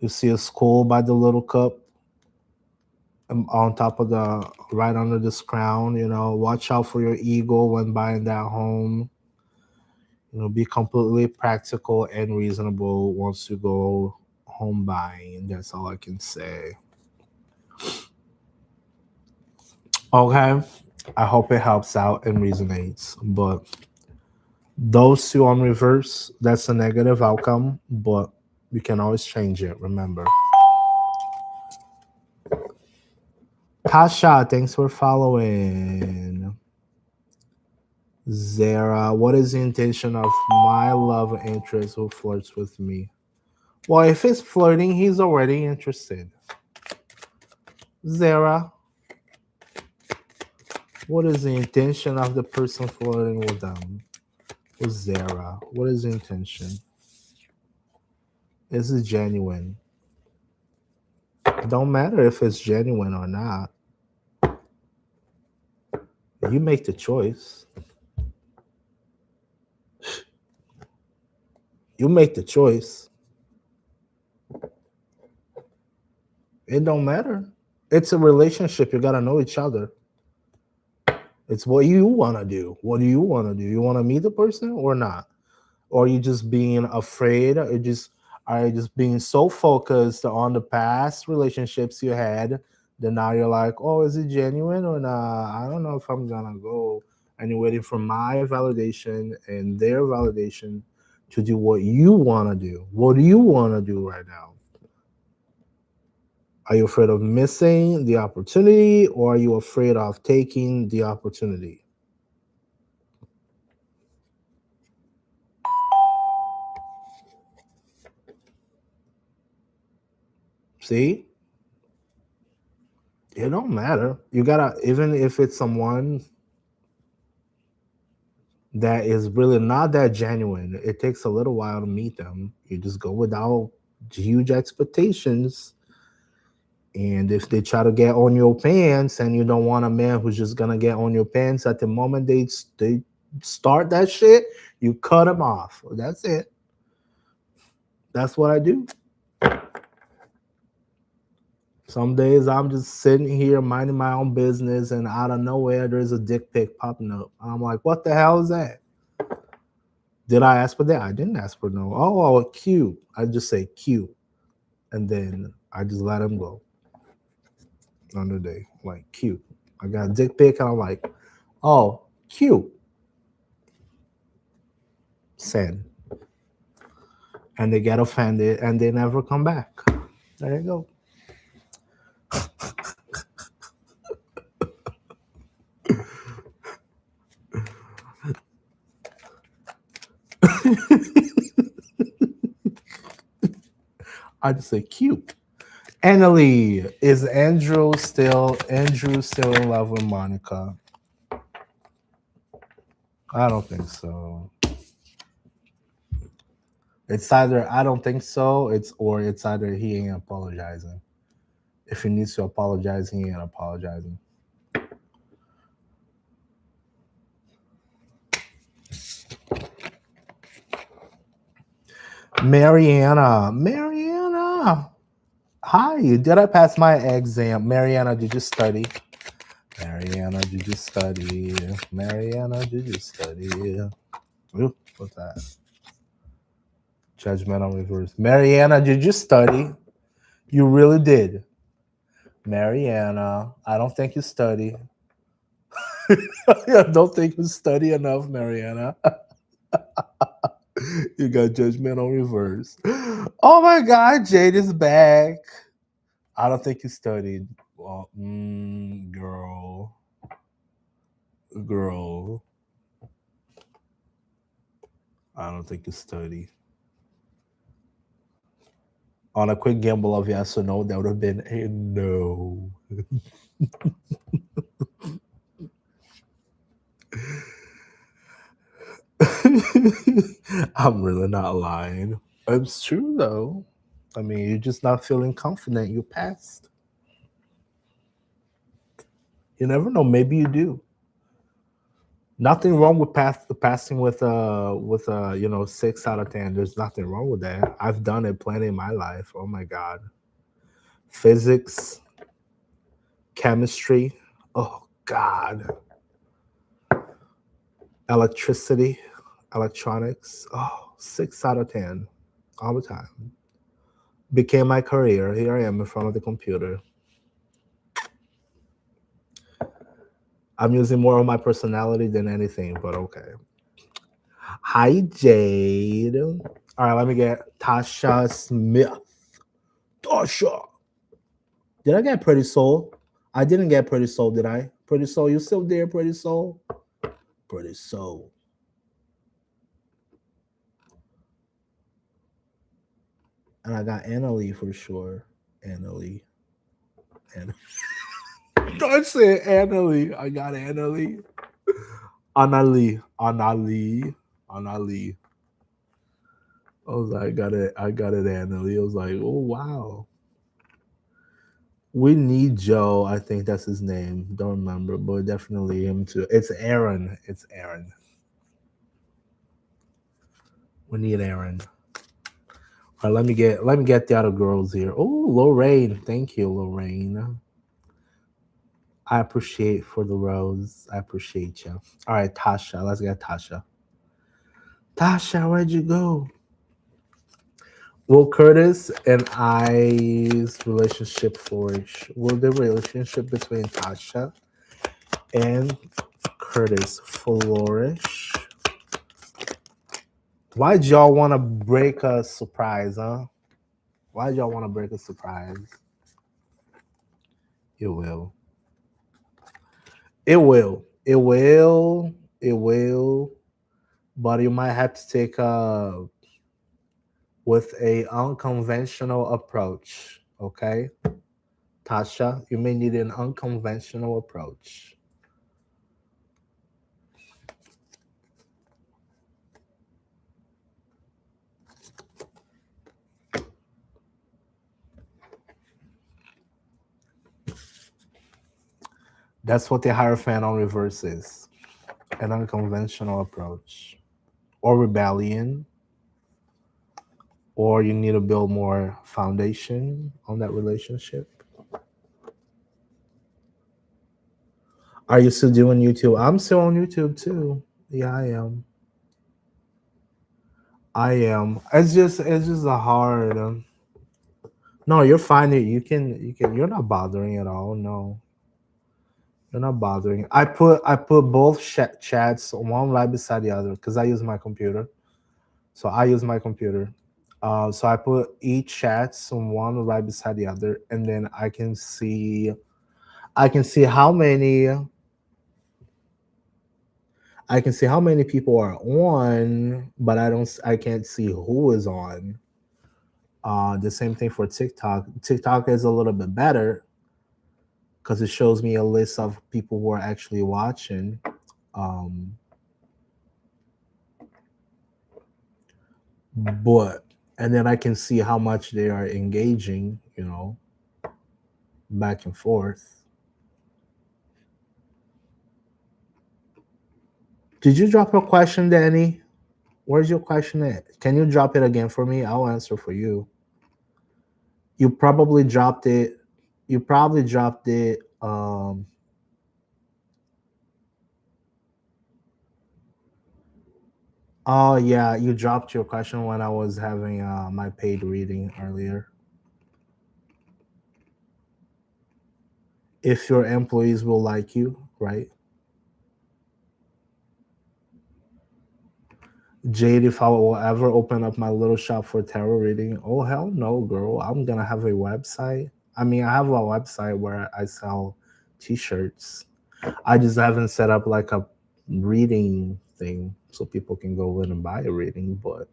You see a skull by the little cup on top of right under this crown. Watch out for your ego when buying that home. Be completely practical and reasonable once you go home buying. That's all I can say. Okay. I hope it helps out and resonates. But those two on reverse, that's a negative outcome, but you can always change it, remember. Kasha, thanks for following. Zara, what is the intention of my love interest who flirts with me? Well, if he's flirting, he's already interested. Zara, what is the intention of the person flirting with them? With Zara, what is the intention? Is it genuine? It don't matter if it's genuine or not. You make the choice. You make the choice. It don't matter. It's a relationship. You gotta know each other. It's what you want to do. What do you want to do? You want to meet the person or not? Or are you just being afraid? Are you just being so focused on the past relationships you had that now you're like, oh, is it genuine or not? I don't know if I'm gonna go. And you're waiting for my validation and their validation to do what you want to do. What do you want to do right now? Are you afraid of missing the opportunity, or are you afraid of taking the opportunity? See? It don't matter. You gotta, even if it's someone that is really not that genuine, it takes a little while to meet them. You just go without huge expectations. And if they try to get on your pants and you don't want a man who's just gonna get on your pants at the moment they start that shit, you cut them off. That's it. That's what I do. Some days I'm just sitting here minding my own business, and out of nowhere there's a dick pic popping up. And I'm like, what the hell is that? Did I ask for that? I didn't ask for no. Oh, cute. I just say cute. And then I just let him go on the day. Like, cute. I got a dick pic, and I'm like, oh, cute. Send. And they get offended and they never come back. There you go. I just say cute. Annalie, is Andrew still in love with Monica? I don't think so. It's either I don't think so, it's either he ain't apologizing. If he needs to apologize, he ain't apologizing. Mariana. Hi, did I pass my exam? Mariana, did you study? Mariana, did you study? Mariana, did you study? Ooh, what's that? Judgmental reverse. Mariana, did you study? You really did. Mariana, I don't think you study. I don't think you study enough, Mariana. You got judgmental reverse. Oh my God, Jade is back. I don't think you studied. Well, girl, I don't think you study. On a quick gamble of yes or no, that would have been a no. I'm really not lying. It's true though. I mean, you're just not feeling confident. You passed. You never know. Maybe you do. Nothing wrong with passing with 6 out of 10. There's nothing wrong with that. I've done it plenty in my life. Oh my God. Physics, chemistry. Oh God. Electricity, electronics. Oh, 6 out of 10. All the time. Became my career. Here I am in front of the computer. I'm using more of my personality than anything, but okay. Hi, Jade. All right, let me get Tasha Smith. Tasha. Did I get Pretty Soul? I didn't get Pretty Soul, did I? Pretty Soul, you still there, Pretty Soul? Pretty Soul. And I got Annalie for sure. Annalie. Don't say Annalie. I got Annalie. Annalie. I was like, I got it, Annalie. I was like, oh wow. We need Joe. I think that's his name. Don't remember, but definitely him too. It's Aaron. It's Aaron. We need Aaron. All right, let me get the other girls here. Oh, Lorraine. Thank you, Lorraine. I appreciate for the rose. I appreciate you. All right, Tasha. Let's get Tasha. Tasha, where'd you go? Will Curtis and I's relationship flourish? Will the relationship between Tasha and Curtis flourish? Why'd y'all want to break a surprise, huh? Why'd y'all want to break a surprise? It will. It will. It will. It will. But you might have to take with a unconventional approach. Okay, Tasha, you may need an unconventional approach. That's what the Hierophant on reverse is. An unconventional approach. Or rebellion. Or you need to build more foundation on that relationship. Are you still doing YouTube? I'm still on YouTube too. Yeah, I am. I am. It's just a hard. No, you're fine. You can. You're not bothering at all. No, you're not bothering. I put both chats one right beside the other because I use my computer. So I use my computer. So I put each chats one right beside the other, and then I can see how many people are on, but I can't see who is on. The same thing for TikTok. TikTok is a little bit better because it shows me a list of people who are actually watching. Um, but and then I can see how much they are engaging, back and forth. Did you drop a question, Danny? Where's your question at? Can you drop it again for me? I'll answer for you. You probably dropped it. You probably dropped it. Oh yeah, you dropped your question when I was having my paid reading earlier. If your employees will like you, right? Jade, if I will ever open up my little shop for tarot reading, oh hell no, girl. I'm gonna have a website. I mean, I have a website where I sell t-shirts. I just haven't set up like a reading thing so people can go in and buy a reading, but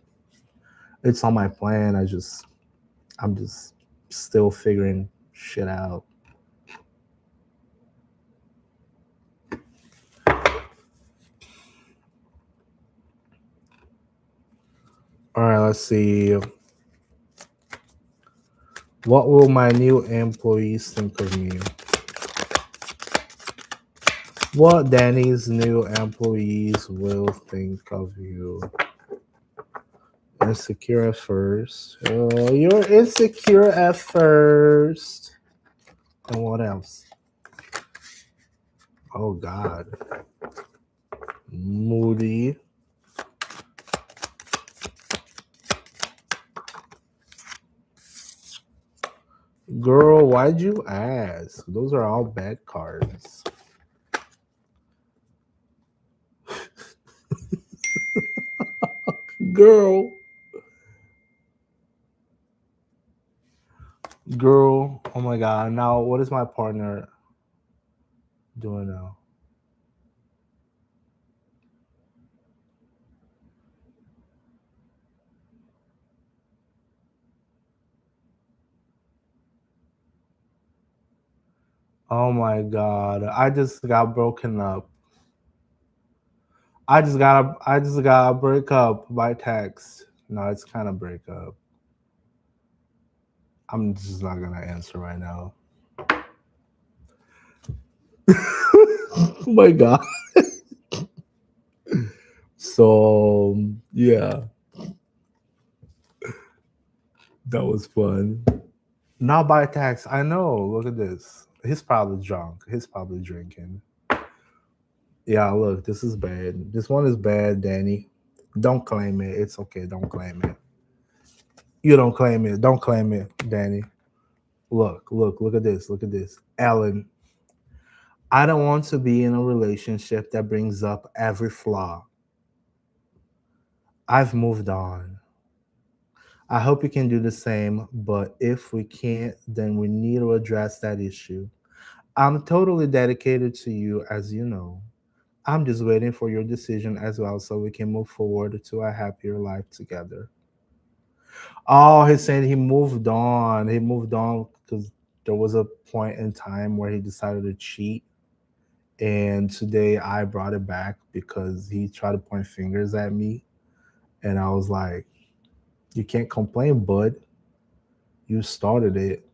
it's on my plan. I'm just still figuring shit out. All right, let's see. What will my new employees think of me? What Danny's new employees will think of you? Insecure at first. Oh, you're insecure at first. And what else? Oh God. Moody. Girl, why'd you ask? Those are all bad cards. Girl. Girl. Oh my God. Now, what is my partner doing now? Oh my God. I just got broken up. I just got a break up by text. No, it's kind of break up. I'm just not gonna answer right now. Oh my God. So yeah, that was fun. Not by text. I know. Look at this. He's probably drunk. He's probably drinking. Yeah, look, this is bad. This one is bad, Danny. Don't claim it. It's okay. Don't claim it. You don't claim it. Don't claim it, Danny. Look at this. Look at this. Ellen, I don't want to be in a relationship that brings up every flaw. I've moved on. I hope you can do the same, but if we can't, then we need to address that issue. I'm totally dedicated to you, as you know. I'm just waiting for your decision as well so we can move forward to a happier life together. Oh, he's saying he moved on. He moved on because there was a point in time where he decided to cheat. And today I brought it back because he tried to point fingers at me. And I was like, you can't complain, bud. You started it.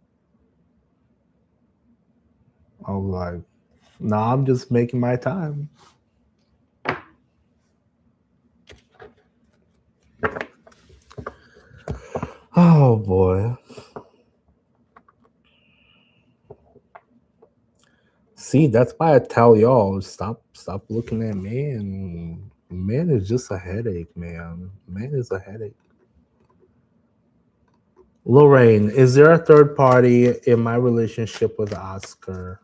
I was like, nah, I'm just making my time. Oh boy. See, that's why I tell y'all stop looking at men. Men is just a headache, man. Man is a headache. Lorraine, is there a third party in my relationship with Oscar?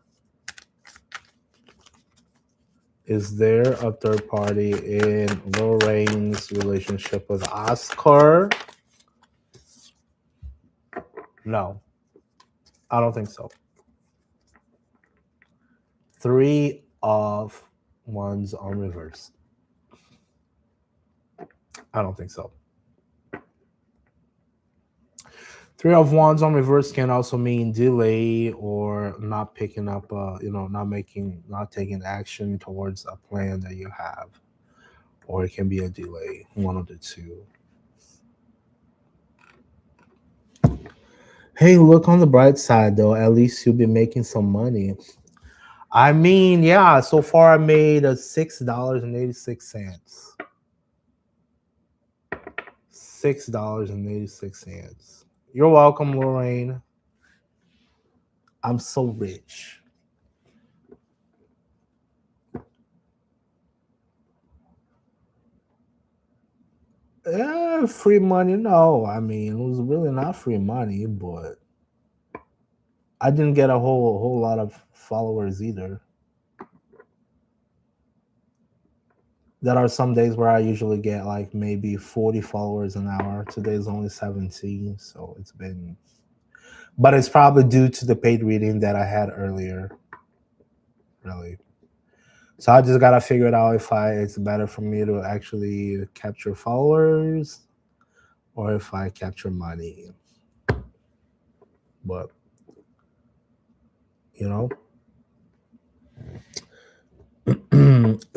Is there a third party in Lorraine's relationship with Oscar? No, I don't think so. 3 of Wands on reverse. I don't think so. 3 of Wands on reverse can also mean delay or not picking up, not taking action towards a plan that you have. Or it can be a delay, one of the two. Hey, look on the bright side though. At least you'll be making some money. I mean, yeah, so far I made $6.86. $6.86. You're welcome, Lorraine. I'm so rich. Free money? No, I mean it was really not free money, but I didn't get a whole lot of followers either. There are some days where I usually get like maybe 40 followers an hour. Today's only 17, so it's been. But it's probably due to the paid reading that I had earlier. Really. So I just gotta figure it out if it's better for me to actually capture followers or if I capture money. But you know,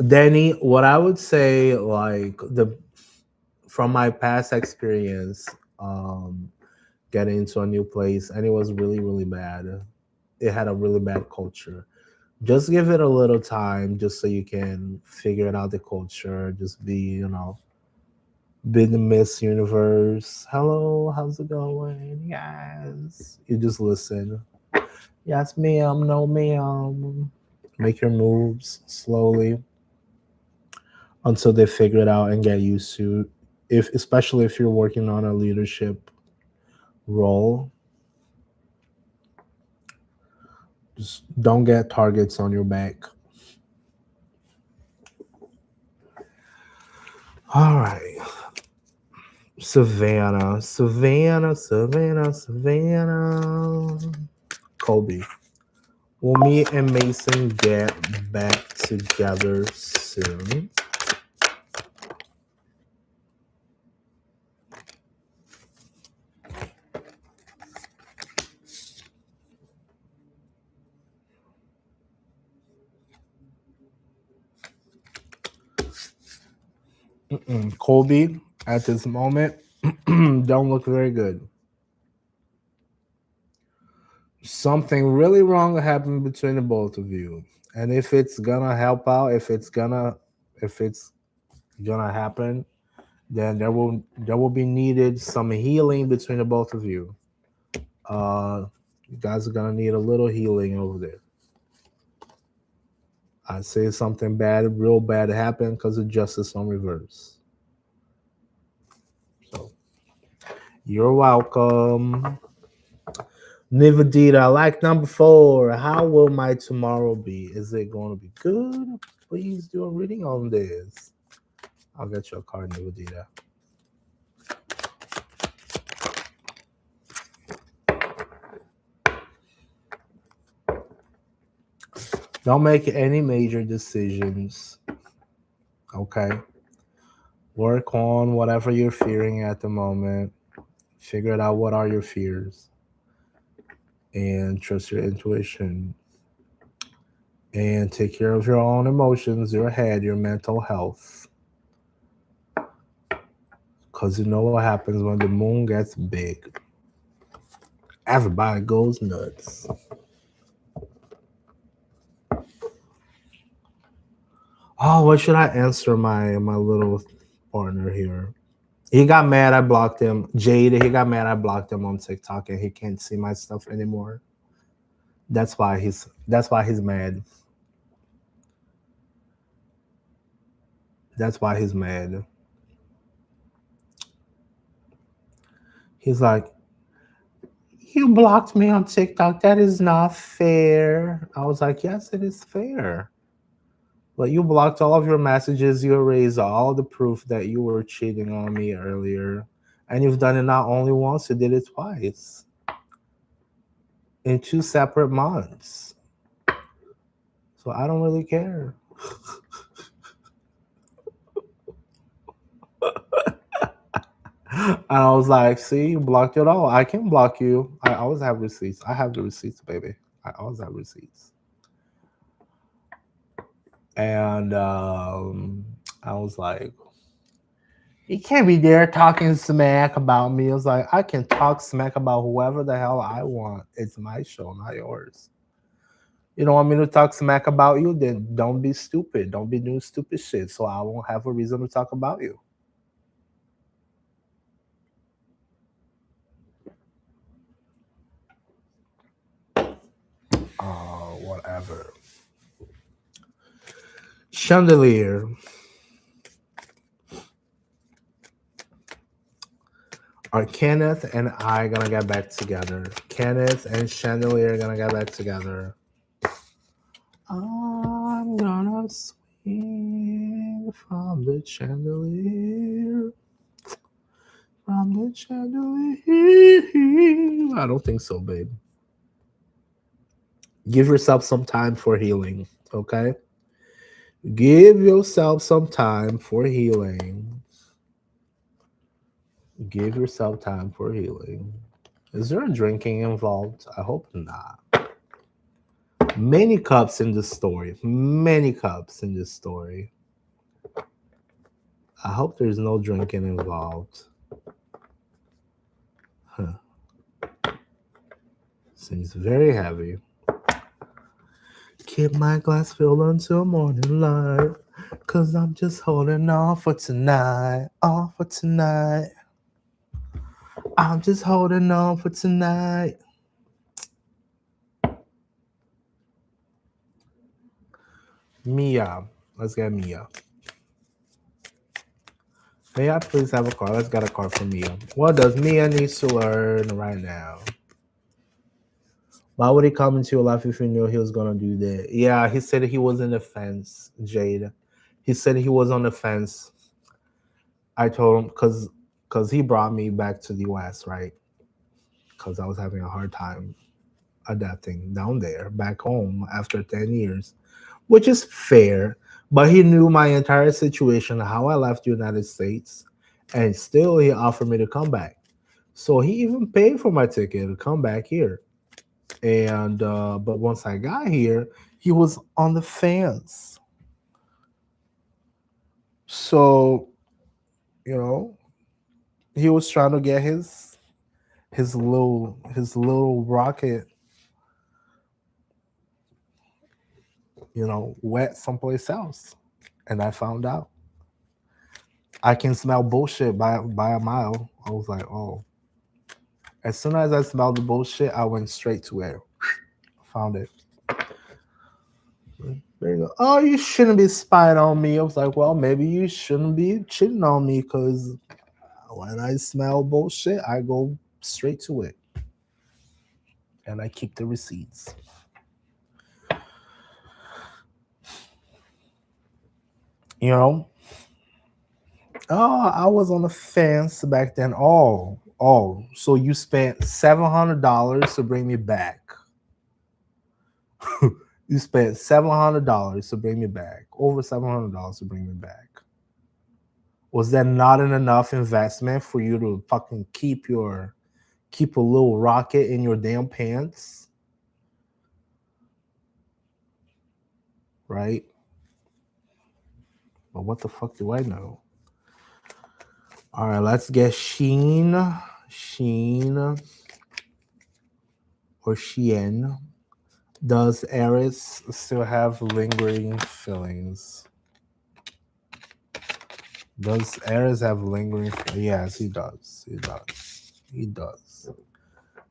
Danny, what I would say, like the from my past experience, getting into a new place, and it was really really bad. It had a really bad culture. Just give it a little time, just so you can figure it out the culture. Just be, be the Miss Universe. Hello, how's it going? Yes. You just listen. Yes, ma'am. No, ma'am. Make your moves slowly until they figure it out and get used to. If especially if you're working on a leadership role, just don't get targets on your back. All right. Savannah. Colby. Will me and Mason get back together soon? Colby, at this moment, don't look very good. Something really wrong happened between the both of you. And if it's gonna help out, if it's gonna happen, then there will be needed some healing between the both of you. You guys are gonna need a little healing over there. I say something bad, real bad happened because of justice on reverse. So you're welcome. Nivadita, like number 4. How will my tomorrow be? Is it going to be good? Please do a reading on this. I'll get you a card, Nivadita. Don't make any major decisions. Okay. Work on whatever you're fearing at the moment. Figure it out. What are your fears? And trust your intuition. And take care of your own emotions, your head, your mental health. Because you know what happens when the moon gets big. Everybody goes nuts. Oh, what should I answer my little partner here? He got mad I blocked him. Jade, he got mad I blocked him on TikTok and he can't see my stuff anymore. That's why he's mad. That's why he's mad. He's like, you blocked me on TikTok. That is not fair. I was like, yes, it is fair. But you blocked all of your messages. You erased all the proof that you were cheating on me earlier. And you've done it not only once, you did it twice. In 2 separate months. So I don't really care. And I was like, see, you blocked it all. I can block you. I always have receipts. I have the receipts, baby. I always have receipts. And I was like, you can't be there talking smack about me. I was like, I can talk smack about whoever the hell I want. It's my show, not yours. You don't want me to talk smack about you? Then don't be stupid. Don't be doing stupid shit. So I won't have a reason to talk about you. whatever. Chandelier. Are Kenneth and I gonna get back together? Kenneth and Chandelier gonna get back together. I'm gonna swing from the chandelier. From the chandelier. I don't think so, babe. Give yourself some time for healing, okay? Give yourself some time for healing. Give yourself time for healing. Is there a drinking involved? I hope not. Many cups in this story. Many cups in this story. I hope there's no drinking involved. Huh. Seems very heavy. Keep my glass filled until morning light. Cause I'm just holding on for tonight. On for tonight. I'm just holding on for tonight. Mia. Let's get Mia. May I please have a card? Let's get a card from Mia. What does Mia needs to learn right now? Why would he come into your life if you knew he was gonna do that? Yeah, he said he was in the fence, Jade. He said he was on the fence. I told him because he brought me back to the US, right? Because I was having a hard time adapting down there, back home after 10 years, which is fair. But he knew my entire situation, how I left the United States, and still he offered me to come back. So he even paid for my ticket to come back here. And but once I got here, he was on the fence. So, you know, he was trying to get his little rocket, wet someplace else. And I found out. I can smell bullshit by a mile. I was like, oh. As soon as I smelled the bullshit, I went straight to it. Found it. There you go. Oh, you shouldn't be spying on me. I was like, well, maybe you shouldn't be cheating on me because when I smell bullshit, I go straight to it. And I keep the receipts. You know? Oh, I was on the fence back then. Oh, so you spent $700 to bring me back. You spent $700 to bring me back. Over $700 to bring me back. Was that not an enough investment for you to fucking keep a little rocket in your damn pants? Right? But what the fuck do I know? All right, let's get Sheen or Shein. Does Eris still have lingering feelings? Does Eris have lingering feelings? Yes, he does. He does.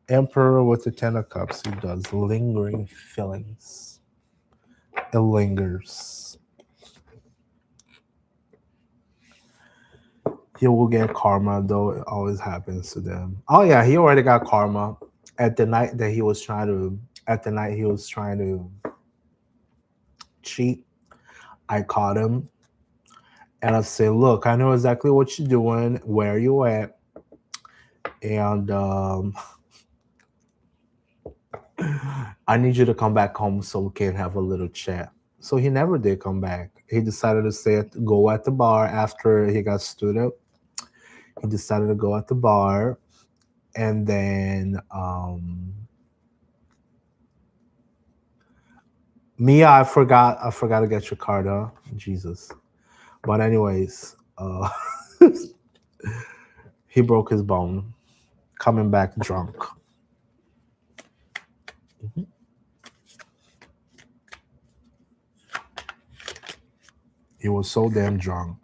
Emperor with the 10 of cups. He does. Lingering feelings. It lingers. He will get karma, though. It always happens to them. Oh yeah, he already got karma at the night that he was trying to. At the night he was trying to cheat. I caught him, and I said, "Look, I know exactly what you're doing, where you at, and I need you to come back home so we can have a little chat." So he never did come back. He decided to go at the bar after he got stood up. He decided to go at the bar, and then Mia, I forgot to get your card, huh? Jesus. But anyways, he broke his bone, coming back drunk. Mm-hmm. He was so damn drunk.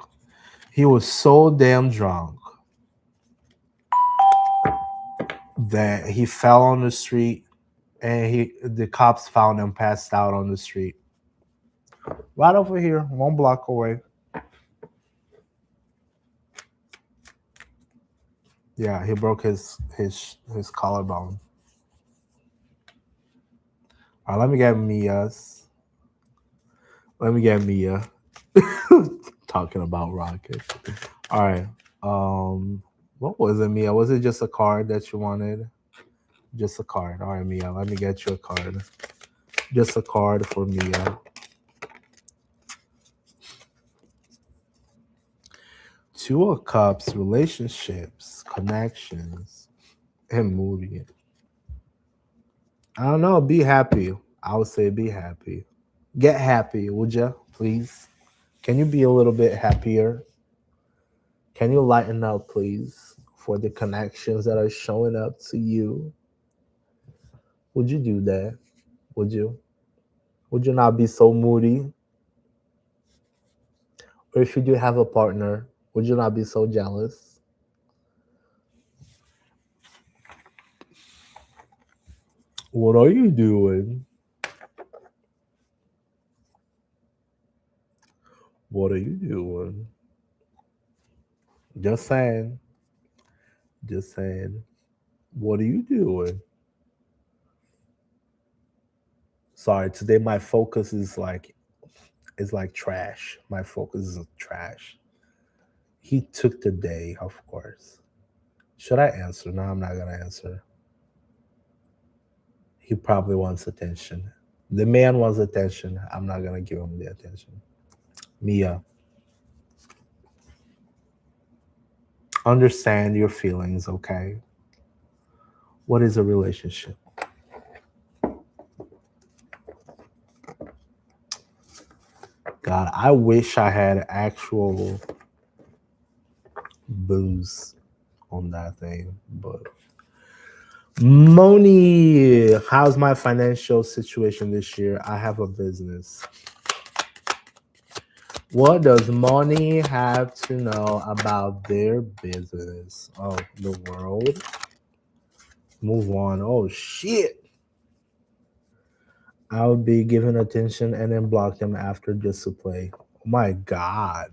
That he fell on the street and the cops found him passed out on the street. Right over here, 1 block away. Yeah, he broke his collarbone. All right, let me get Mia's. Let me get Mia. Talking about rockets. All right. What was it, Mia? Was it just a card that you wanted? Just a card. All right, Mia. Let me get you a card. Just a card for Mia. Two of Cups, relationships, connections, and movie. I don't know. Be happy. I would say be happy. Get happy, would you? Please. Can you be a little bit happier? Can you lighten up, please, for the connections that are showing up to you? Would you do that? Would you? Would you not be so moody? Or if you do have a partner, would you not be so jealous? What are you doing? What are you doing? Just saying. Just saying. What are you doing? Sorry, today my focus is like trash. My focus is trash. He took the day, of course. Should I answer? No, I'm not gonna answer. He probably wants attention. The man wants attention. I'm not gonna give him the attention. Mia, understand your feelings, okay? What is a relationship? God, I wish I had actual booze on that thing, but Moni, how's my financial situation this year? I have a business. What does Moni have to know about their business? Oh, the world. Move on. Oh shit. I would be given attention and then block them after just to play. Oh my god.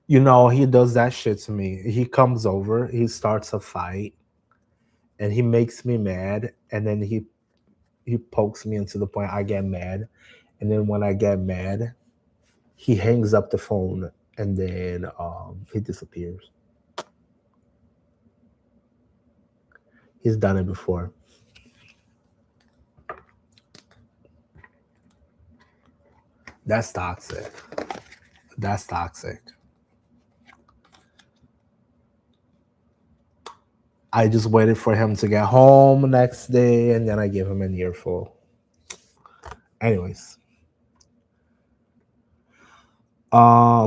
You know, he does that shit to me. He comes over, he starts a fight, and he makes me mad, and then he pokes me into the point I get mad. And then when I get mad, he hangs up the phone and then he disappears. He's done it before. That's toxic. That's toxic. I just waited for him to get home next day and then I gave him an earful. Anyways. Money.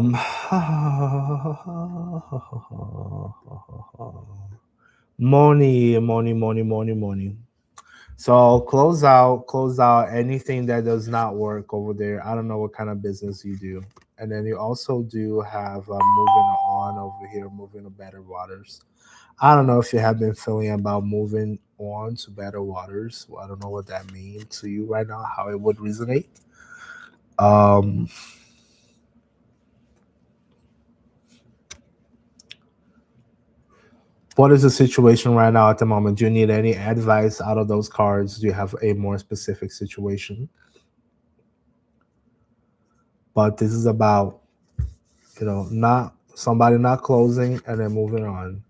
So close out anything that does not work over there. I don't know what kind of business you do. And then you also do have moving on over here, moving to better waters. I don't know if you have been feeling about moving on to better waters. Well, I don't know what that means to you right now, how it would resonate. Um, what is the situation right now at the moment? Do you need any advice out of those cards? Do you have a more specific situation? But this is about, not somebody not closing and then moving on.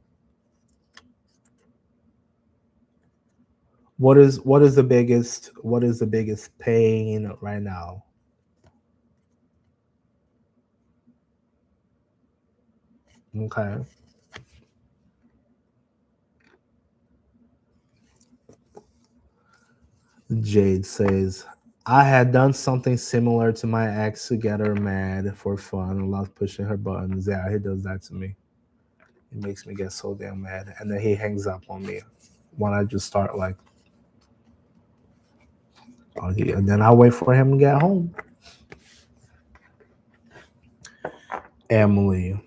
What is the biggest pain right now? Okay. Jade says, I had done something similar to my ex to get her mad for fun. I love pushing her buttons. Yeah, he does that to me. It makes me get so damn mad. And then he hangs up on me when I just start like, okay, and then I wait for him to get home. Emily.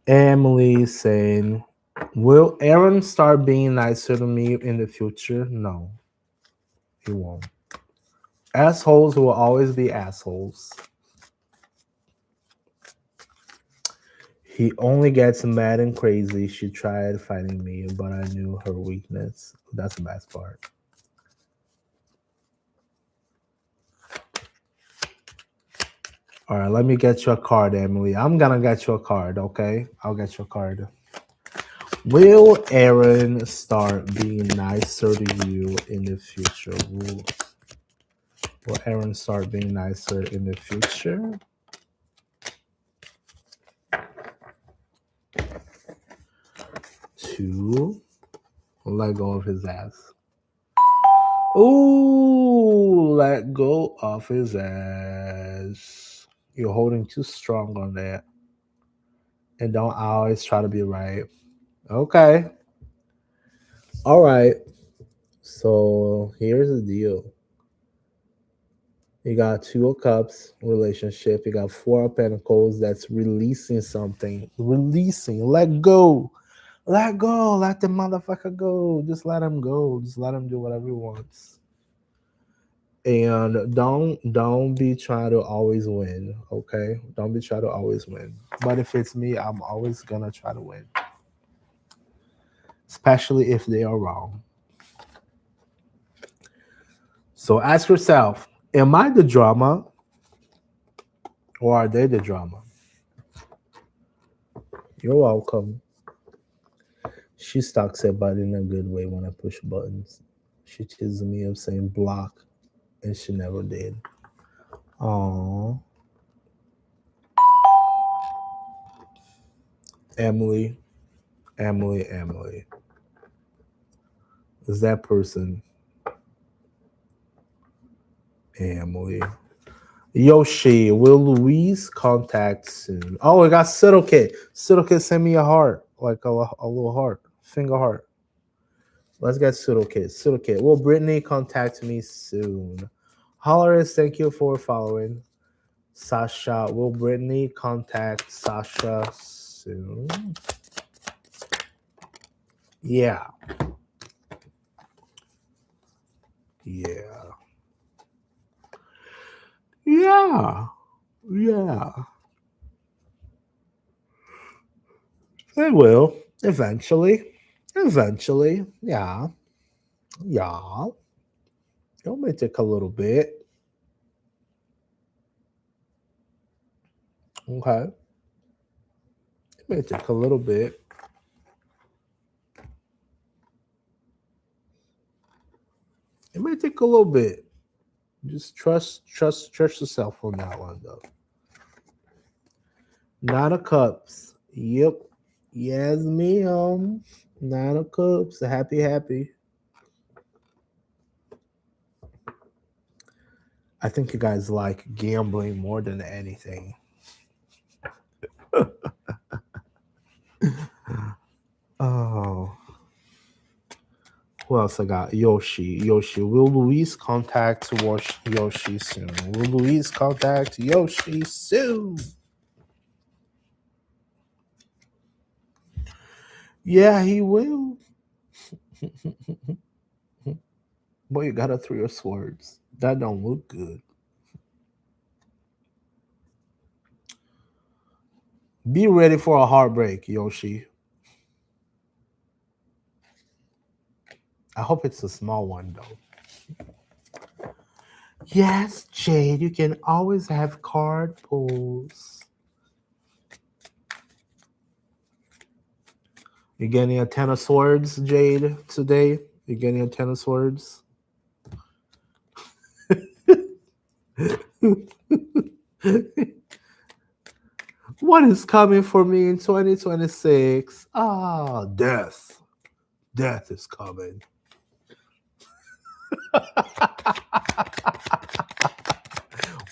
Emily saying, Will Aaron start being nicer to me in the future? No, he won't. Assholes will always be assholes. He only gets mad and crazy. She tried fighting me, but I knew her weakness. That's the best part. All right, let me get you a card, Emily. I'm gonna get you a card, okay? I'll get you a card. Will Aaron start being nicer to you in the future? Will Aaron start being nicer in the future? Two, let go of his ass. Ooh, let go of his ass. You're holding too strong on that. And don't always try to be right. Okay. All right. So here's the deal. You got two of cups relationship. You got four of pentacles that's releasing something. Releasing. Let go. Let go. Let the motherfucker go. Just let him go. Just let him do whatever he wants. And don't be trying to always win. Okay? Don't be trying to always win. But if it's me, I'm always gonna try to win. Especially if they are wrong. So ask yourself, am I the drama? Or are they the drama? You're welcome. She stalks it, but in a good way when I push buttons. She teases me of saying block, and she never did. Aww. Emily. Is that person Emily? Yoshi, will Louise contact soon? Oh, I got Siddle-Kit. Siddle-Kit send me a heart, like a little heart, finger heart. Let's get Siddle-Kit. Siddle-Kit, will Brittany contact me soon? Hollers, thank you for following. Sasha, will Brittany contact Sasha soon? Yeah. Yeah. Yeah. Yeah. They will. Eventually. Eventually. Yeah. Yeah. It may take a little bit. Okay. It may take a little bit. It may take a little bit. Just trust yourself on that one though. Nine of Cups. Yep. Yes, ma'am. Nine of Cups. Happy. I think you guys like gambling more than anything. Oh. Who else I got? Yoshi. Will Louise contact Yoshi soon? Will Louise contact Yoshi soon? Yeah, he will. Boy, you got a three of swords. That don't look good. Be ready for a heartbreak, Yoshi. I hope it's a small one, though. Yes, Jade, you can always have card pulls. You getting a 10 of swords, Jade, today? You getting a 10 of swords? What is coming for me in 2026? Ah, death. Death is coming.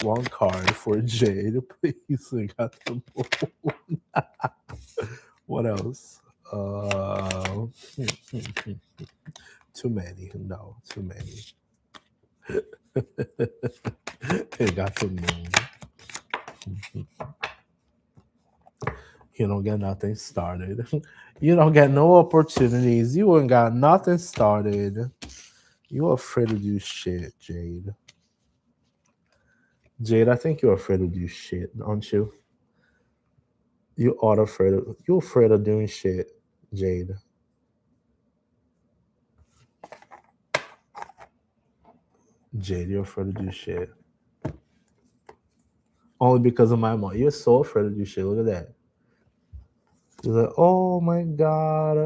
One card for Jade, please. We got the moon. What else? Too many. No, too many. It got the moon. You don't get nothing started. You don't get no opportunities. You ain't got nothing started. You're afraid to do shit, Jade. Jade, I think you're afraid to do shit, aren't you? You're afraid of doing shit, Jade. Jade, you're afraid to do shit. Only because of my mom. You're so afraid to do shit. Look at that. She's like, oh my god,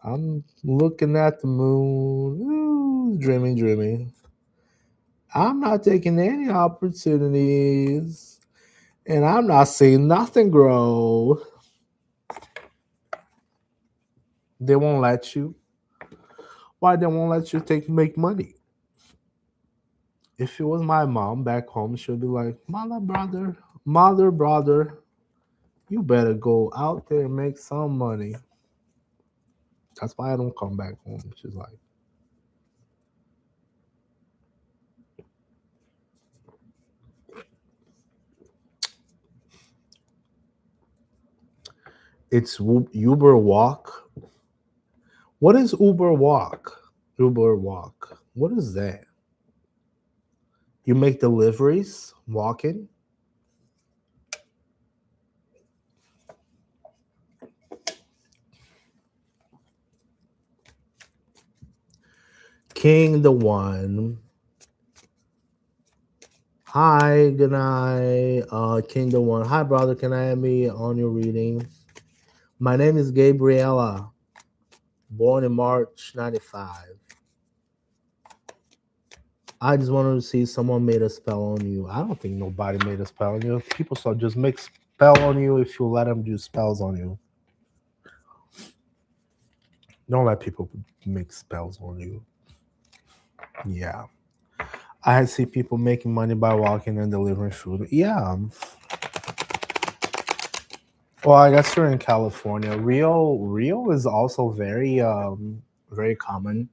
I'm looking at the moon. Ooh, dreaming, dreaming. I'm not taking any opportunities. And I'm not seeing nothing grow. They won't let you. Why they won't let you make money? If it was my mom back home, she'll be like, mother, brother, you better go out there and make some money. That's why I don't come back home. She's like, it's Uber Walk. What is Uber Walk? Uber Walk. What is that? You make deliveries walking? King the One. Hi, good night. King the One. Hi, brother. Can I have me on your reading? My name is Gabriella, born in March 95. I just wanted to see someone made a spell on you. I don't think nobody made a spell on you. People so just make spell on you if you let them do spells on you. Don't let people make spells on you. Yeah. I see people making money by walking and delivering food. Yeah. Well, I guess you're in California. Rio is also very common.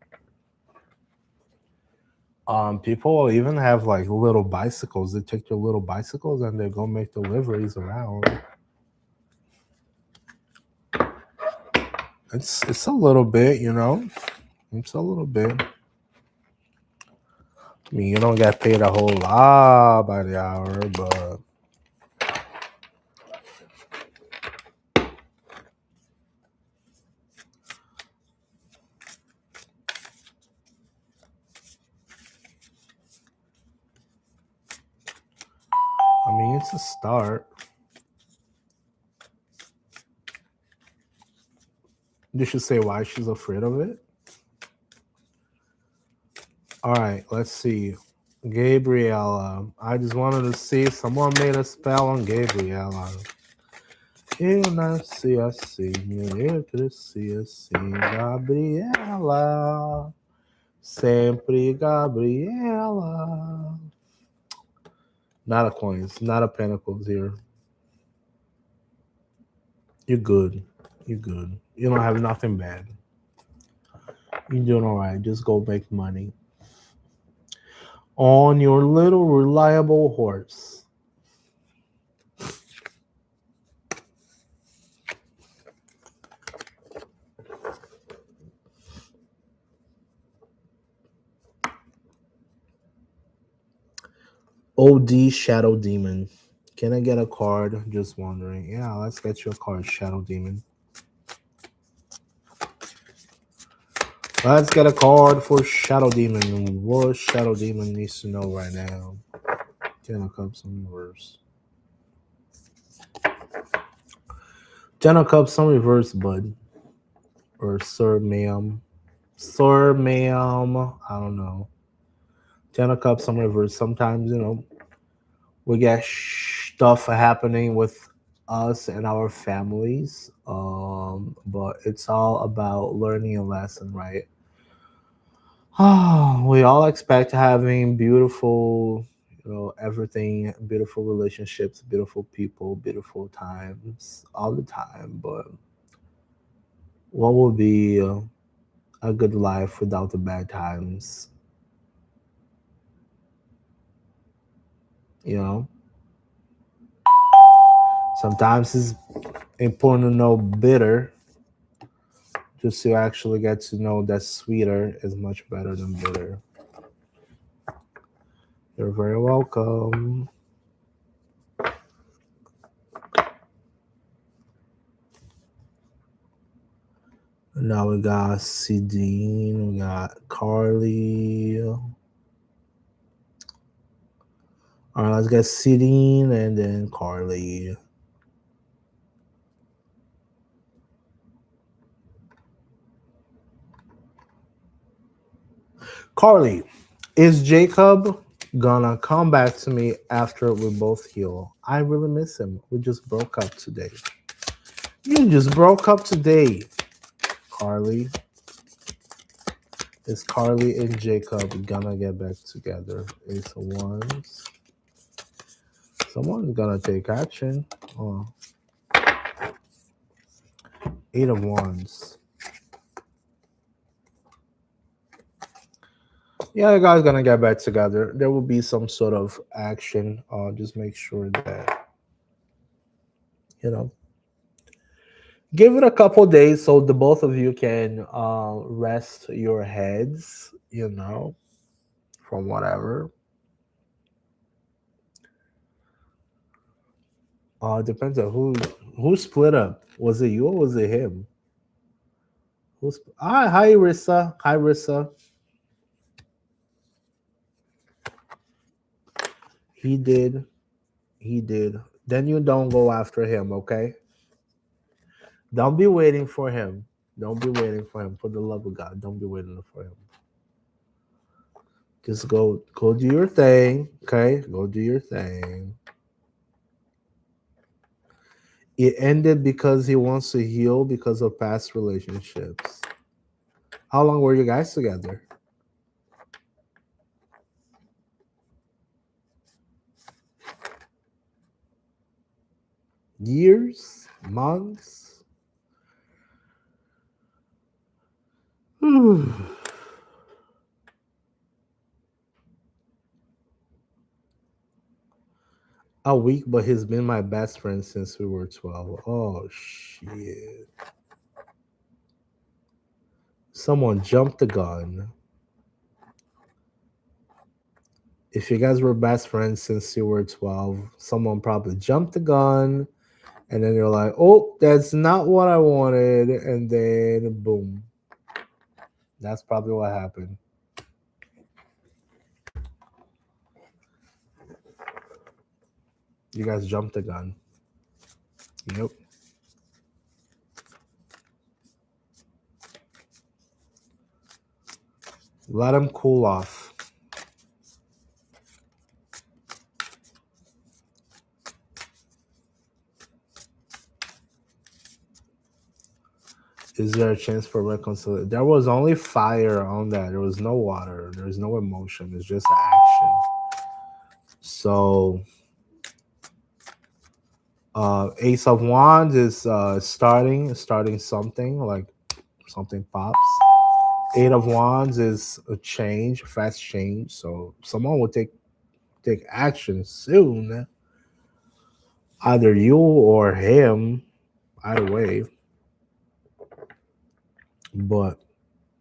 People even have like little bicycles. They take their little bicycles and they go make deliveries around. It's a little bit, you know. It's a little bit. I mean, you don't get paid a whole lot by the hour, but I mean, it's a start. You should say why she's afraid of it. All right, let's see. Gabriella. I just wanted to see someone made a spell on Gabriella. Eu nasci assim, eu cresci assim, Gabriela. Sempre Gabriela. Not a coins, not a pentacles here. You're good. You're good. You don't have nothing bad. You're doing all right. Just go make money. On your little reliable horse. OD Shadow Demon. Can I get a card? Just wondering. Yeah, let's get you a card, Shadow Demon. Let's get a card for Shadow Demon. What Shadow Demon needs to know right now? Ten of Cups in reverse. Ten of Cups in reverse, bud. Or sir, ma'am. Sir, ma'am. I don't know. Ten of Cups in reverse. Sometimes, you know, we get stuff happening with us and our families. But it's all about learning a lesson, right? We all expect having beautiful, you know, everything, beautiful relationships, beautiful people, beautiful times all the time. But what would be a good life without the bad times? You know, sometimes important to know bitter, just to actually get to know that sweeter is much better than bitter. You're very welcome. Now we got Sidine, we got Carly. All right, let's get Sidine and then Carly. Carly, is Jacob gonna come back to me after we both heal? I really miss him. We just broke up today. You just broke up today, Carly. Is Carly and Jacob gonna get back together? Ace of Wands. Someone's gonna take action. Oh. Eight of Wands. Yeah, the guy's gonna get back together. There will be some sort of action. Just make sure that, you know, give it a couple days so the both of you can rest your heads, you know, from whatever. Depends on who split up. Was it you or was it him? Hi Rissa. Hi Rissa. He did. He did. Then you don't go after him, okay? Don't be waiting for him. Don't be waiting for him. For the love of God, don't be waiting for him. Just go do your thing, okay? Go do your thing. It ended because he wants to heal because of past relationships. How long were you guys together? Years? Months? A week, but he's been my best friend since we were 12. Oh, shit. Someone jumped the gun. If you guys were best friends since you were 12, someone probably jumped the gun, and then you're like, oh, that's not what I wanted. And then, boom. That's probably what happened. You guys jumped the gun. Yep. Let him cool off. Is there a chance for reconciliation? There was only fire on that. There was no water. There's no emotion. It's just action. So, Ace of Wands is starting something, like something pops. Eight of Wands is a change, fast change. So someone will take action soon. Either you or him. Either way. But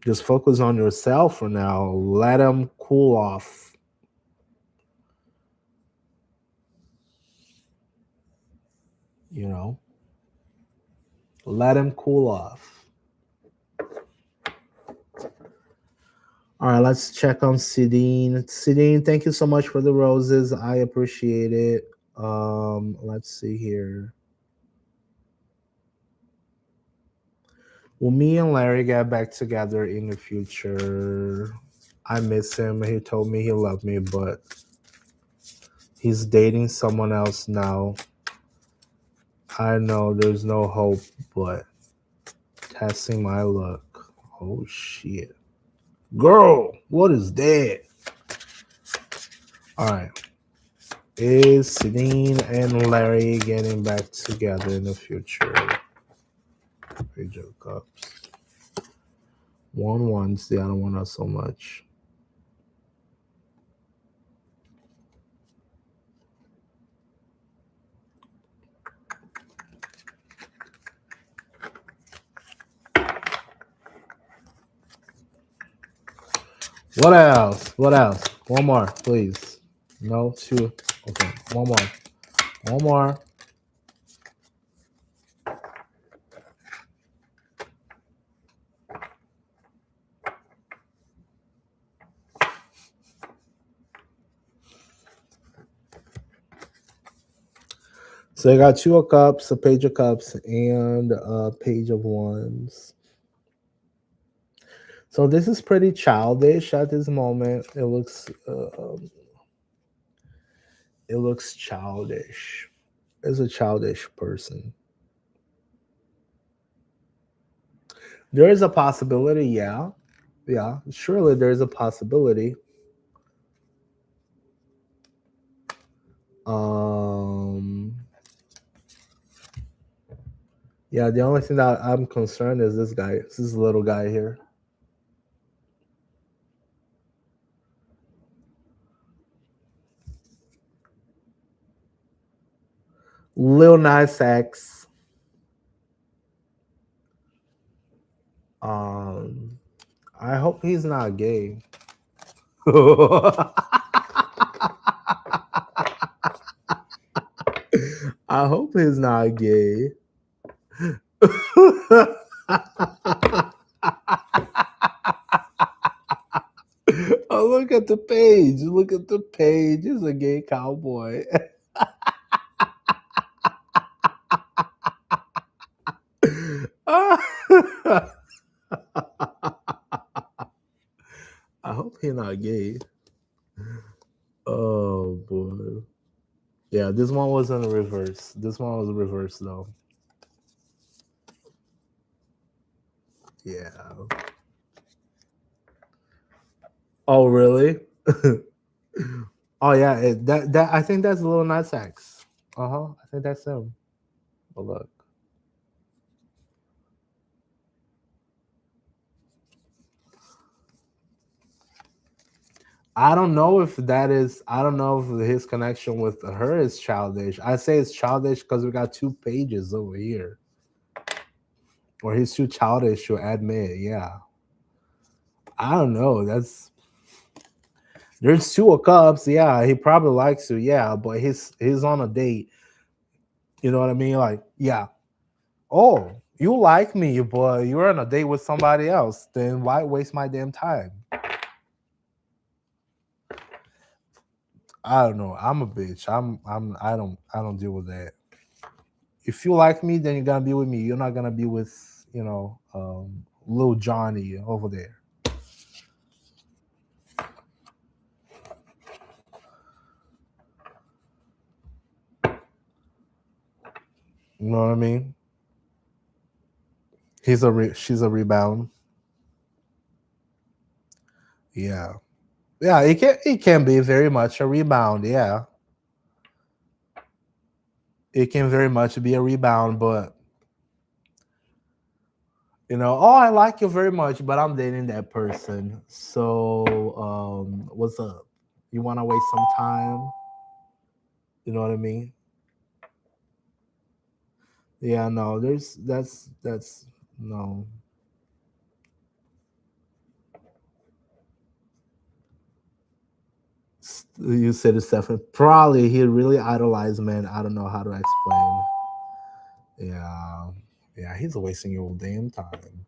just focus on yourself for now. Let him cool off. You know? Let him cool off. All right, let's check on Sidine. Sidine, thank you so much for the roses. I appreciate it. Let's see here. Will me and Larry get back together in the future? I miss him. He told me he loved me, but he's dating someone else now. I know there's no hope, but testing my luck. Oh, shit. Girl, what is that? All right. Is Sidine and Larry getting back together in the future? Page of Cups. One wants the other one not so much. What else? What else? One more, please. No, two. Okay, one more. One more. So I got two of cups, a page of cups, and a page of wands. So this is pretty childish at this moment. It looks childish. It's a childish person. There is a possibility, yeah. Yeah, surely there's a possibility. Um yeah, the only thing that I'm concerned is this guy. This little guy here. Lil Nas X. Um I hope he's not gay. I hope he's not gay. Oh, look at the page. Look at the page. He's a gay cowboy. I hope he's not gay. Oh boy. Yeah, this one was in reverse. This one was reverse though. Yeah. Oh really? Oh yeah. That I think that's Lil Nas X. I think that's him. But look. I don't know if that is. I don't know if his connection with her is childish. I say it's childish because we got two pages over here, or he's too childish to admit. Yeah, I don't know. There's two of cups. Yeah, he probably likes you. Yeah, but he's on a date. You know what I mean? Like, yeah. Oh, you like me, but you're on a date with somebody else. Then why waste my damn time? I don't know. I'm a bitch. I don't deal with that. If you like me, then you're gonna be with me. You're not gonna be with, little Johnny over there. You know what I mean? She's a rebound. Yeah. Yeah, it can be very much a rebound, yeah. It can very much be a rebound, but oh, I like you very much, but I'm dating that person. So, what's up? You want to waste some time? You know what I mean? Yeah, no, that's no. You said it's Stefan. Probably he really idolized man. I don't know how to explain. Yeah, yeah, he's wasting your damn time,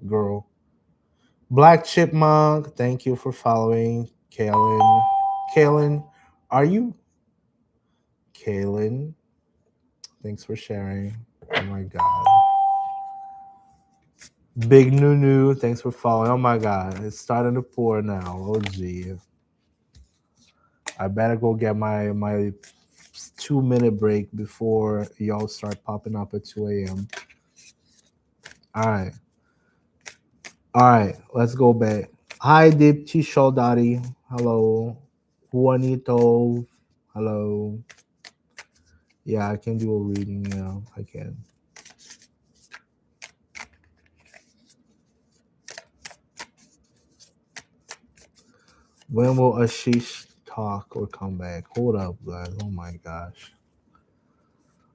girl. Black Chipmunk, thank you for following, Kaylin. Kaylin, are you Kaylin? Thanks for sharing. Oh my god. Big Nunu, thanks for following. Oh my god, it's starting to pour now. Oh gee. I better go get my 2 minute break before y'all start popping up at 2 a.m. All right. All right. Let's go back. Hi, Deep Chisho Daddy. Hello. Juanito. Hello. Yeah, I can do a reading now. I can. When will Ashish talk or come back? Hold up, guys. Oh my gosh.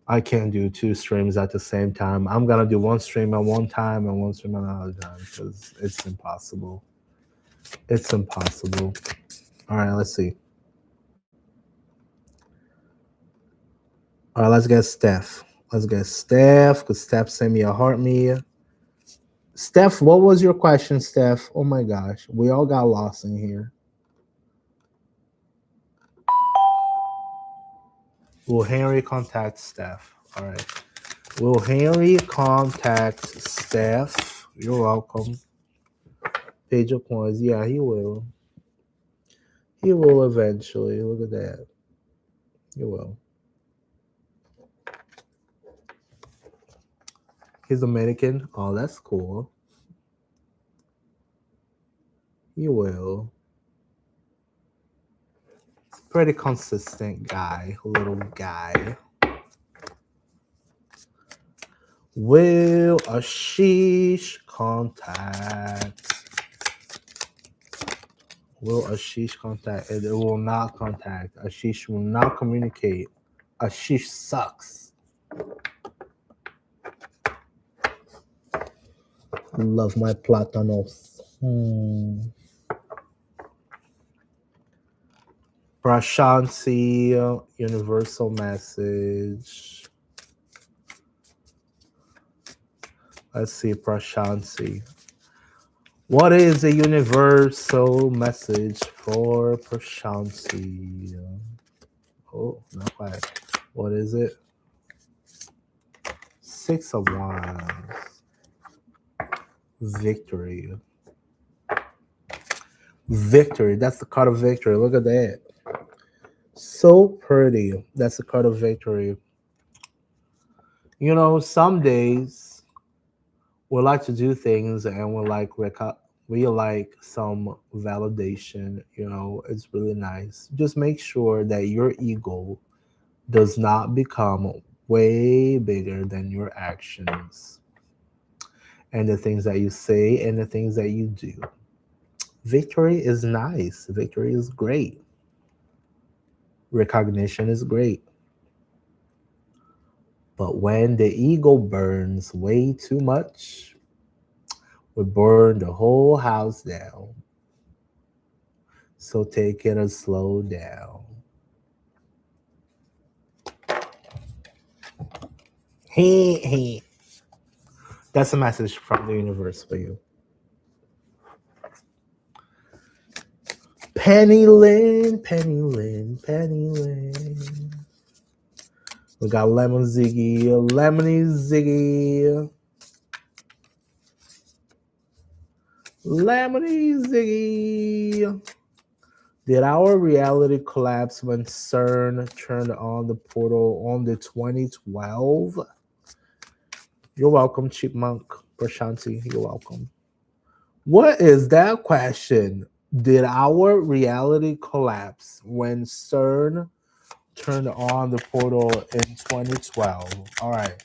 I can't do two streams at the same time. I'm gonna do one stream at one time and one stream at another time because it's impossible. It's impossible. All right, let's see. All right, let's get Steph. Let's get Steph, because Steph sent me a heart me. Steph, what was your question, Steph? Oh my gosh, we all got lost in here. Will Henry contact Steph? All right. Will Henry contact Steph? You're welcome. Page of coins. Yeah, he will. He will eventually. Look at that. He will. He's Dominican. Oh, that's cool. He will. Pretty consistent guy. Little guy. Will Ashish contact? Will Ashish contact? It will not contact. Ashish will not communicate. Ashish sucks. Love my platanos. Prashanti, universal message. Let's see, Prashanti. What is a universal message for Prashanti? Oh, not quite. What is it? 6 of Wands. Victory. Victory. That's the card of victory. Look at that. So pretty. That's the card of victory. You know, some days we like to do things and we like some validation. You know, it's really nice. Just make sure that your ego does not become way bigger than your actions and the things that you say and the things that you do. Victory is nice. Victory is great. Recognition is great. But when the ego burns way too much, we burn the whole house down. So take it a slow down. Hey. That's a message from the universe for you. Penny Lynn. We got Lemony Ziggy. Did our reality collapse when CERN turned on the portal on the 2012? You're welcome, Chipmunk. Prashanti, you're welcome. What is that question? Did our reality collapse when CERN turned on the portal in 2012? All right.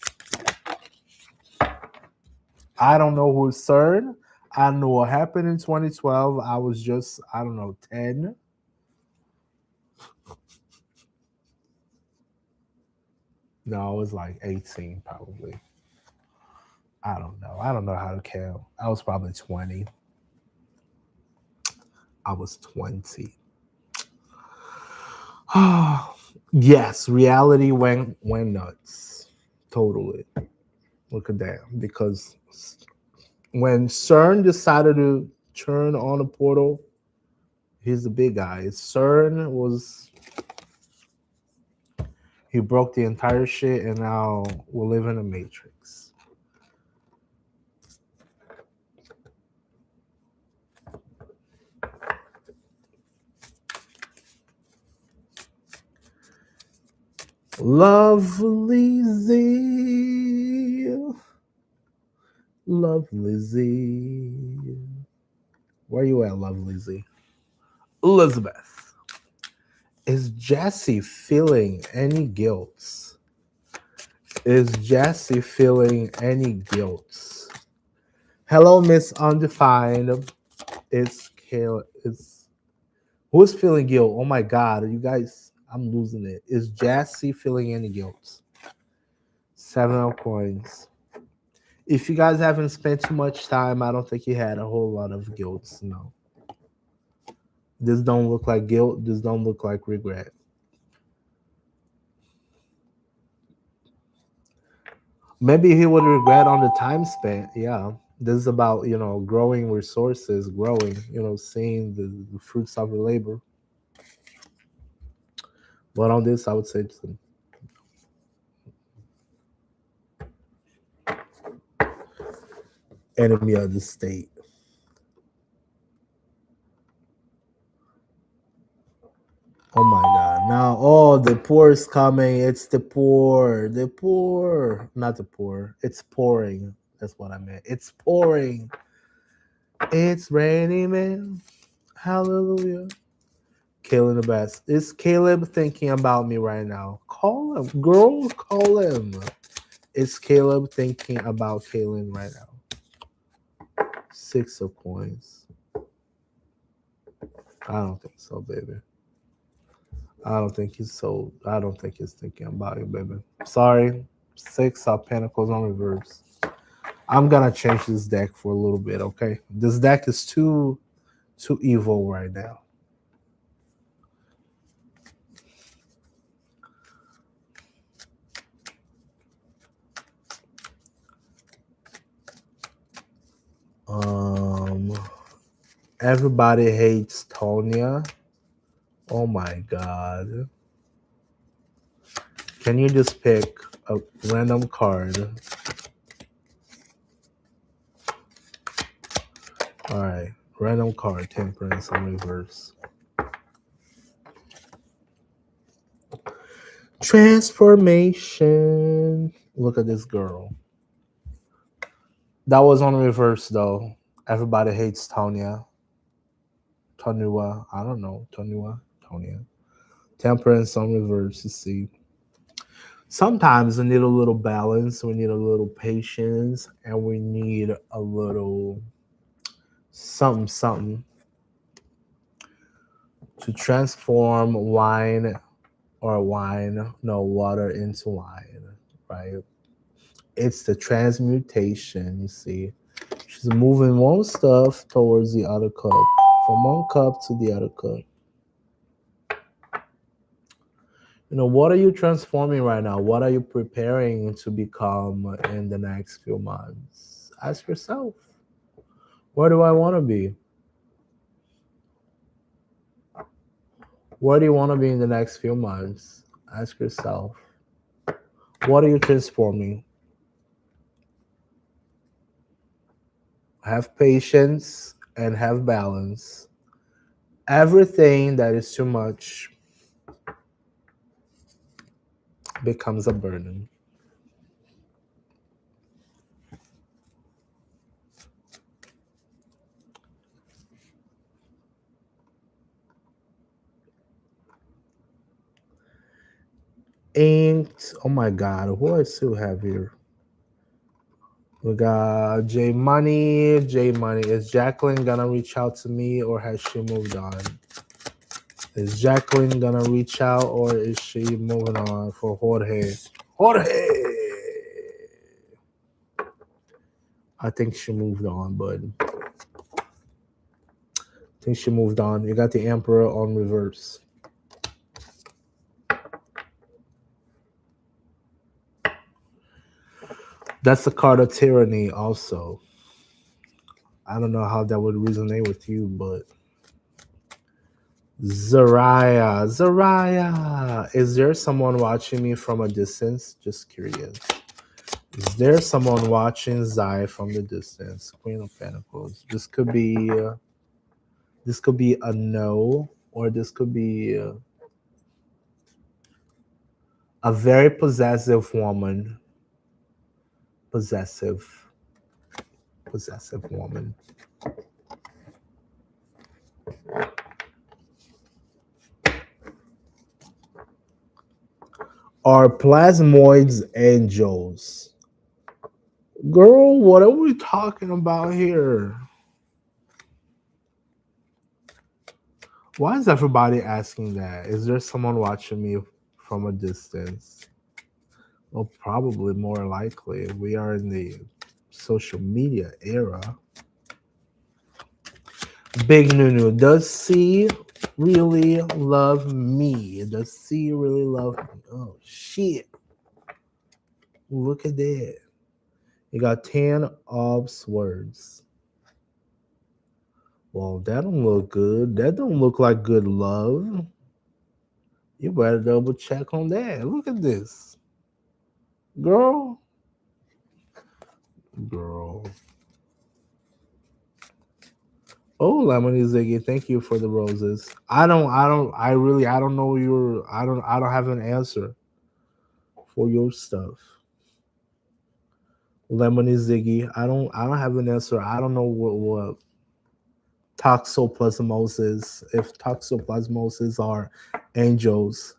I don't know who's CERN. I don't know what happened in 2012. I was just, 10. No, I was like 18 probably. I don't know. I don't know how to count. I was probably 20. I was 20. Yes, reality went nuts. Totally. Look at that. Because when CERN decided to turn on a portal, he's the big guy. CERN was, he broke the entire shit, and now we're living in a matrix. Lovely Z. Lovely Z. Where you at, Lovely Z? Elizabeth. Is Jessie feeling any guilt? Is Jessie feeling any guilt? Hello, Miss Undefined. It's Kayla. It's who's feeling guilt? Oh my God, you guys, I'm losing it. Is Jessie feeling any guilt? 7 of coins. If you guys haven't spent too much time, I don't think you had a whole lot of guilt. No. This don't look like guilt. This don't look like regret. Maybe he would regret on the time spent. Yeah. This is about, growing resources, growing, seeing the fruits of your labor. But on this, I would say to enemy of the state. Oh my God. Now, oh, the poor is coming. It's the poor. The poor. Not the poor. It's pouring. That's what I meant. It's pouring. It's raining, man. Hallelujah. Caleb the best. Is Caleb thinking about me right now? Call him. Girl, call him. Is Caleb thinking about Kaylin right now? 6 of coins. I don't think so, baby. I don't think he's thinking about you, baby. Sorry. 6 of Pentacles on reverse. I'm gonna change this deck for a little bit, okay? This deck is too evil right now. Everybody hates Tonya. Oh my God. Can you just pick a random card? All right, random card, Temperance on reverse. Transformation. Look at this girl. That was on reverse though. Everybody hates Tonya. Tonua. I don't know. Tonua. Tonya. Temperance on reverse. You see. Sometimes we need a little balance. We need a little patience. And we need a little something to transform water into wine, right? It's the transmutation, you see. She's moving one stuff towards the other cup, from one cup to the other cup. What are you transforming right now? What are you preparing to become in the next few months? Ask yourself, where do I want to be? Where do you want to be in the next few months? Ask yourself, what are you transforming? Have patience and have balance. Everything that is too much becomes a burden. Inked. Oh my God, who I still have here? We got J Money. J Money. Is Jacqueline gonna reach out to me or has she moved on? Is Jacqueline gonna reach out or is she moving on for Jorge? Jorge! I think she moved on, bud. I think she moved on. You got the Emperor on reverse. That's the card of tyranny also. I don't know how that would resonate with you, but Zariah. Is there someone watching me from a distance? Just curious. Is there someone watching Zai from the distance? Queen of Pentacles. This could be a no, or this could be a very possessive woman. Possessive woman. Are plasmoids angels? Girl, what are we talking about here? Why is everybody asking that? Is there someone watching me from a distance? Well, probably more likely. We are in the social media era. Big Nunu, does C really love me? Does C really love me? Oh shit. Look at that. You got 10 of swords. Well, that don't look good. That don't look like good love. You better double check on that. Look at this. Girl. Girl. Oh, Lemony Ziggy, thank you for the roses. I don't know I don't have an answer for your stuff. Lemony Ziggy, I don't have an answer. I don't know what toxoplasmosis, if toxoplasmosis are angels.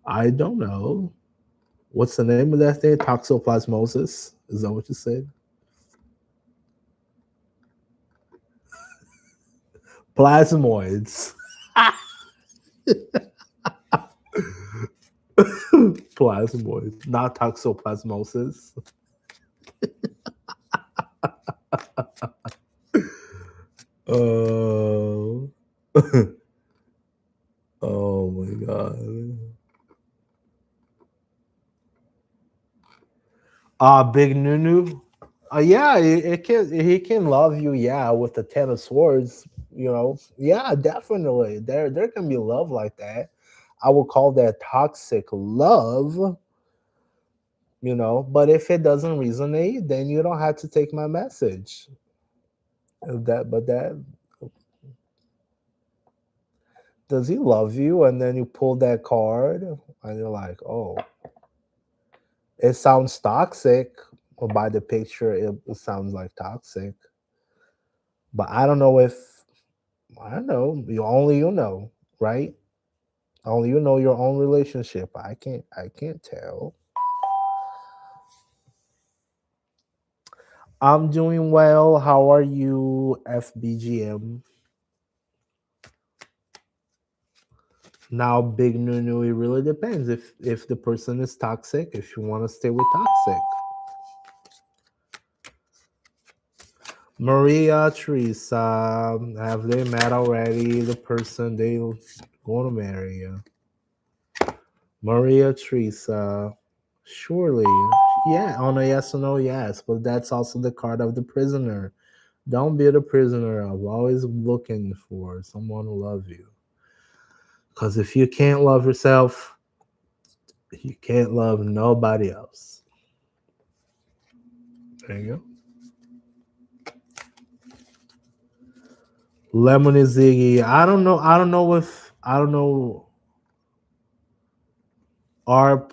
I don't know. What's the name of that thing? Toxoplasmosis? Is that what you said? Plasmoids. Plasmoids, not toxoplasmosis. Oh, oh my god. Big Nunu. Yeah, it can. He can love you. Yeah, with the 10 of swords. Yeah, definitely. There can be love like that. I would call that toxic love. But if it doesn't resonate, then you don't have to take my message. That does he love you? And then you pull that card, and you're like, oh, it sounds toxic. Or by the picture, it sounds like toxic. But I don't know if I don't know. You know, right? Only you know your own relationship. I can't tell. I'm doing well. How are you, FBGM? Now, Big Nunu, it really depends if the person is toxic, if you want to stay with toxic. Maria Teresa, have they met already? The person they going to marry you. Maria Teresa, surely, yeah, on a yes or no, yes, but that's also the card of the prisoner. Don't be the prisoner of always looking for someone to love you. Because if you can't love yourself, you can't love nobody else. There you go. Lemony Ziggy. I don't know. I don't know. Our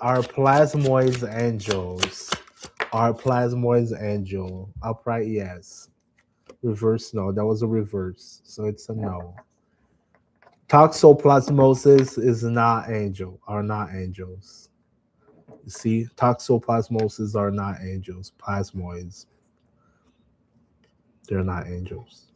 our plasmoids angels. Our plasmoids angel. Upright yes. Reverse no. That was a reverse. So it's a no. Toxoplasmosis is not angel. Are not angels. You see, toxoplasmosis are not angels. Plasmoids. They're not angels.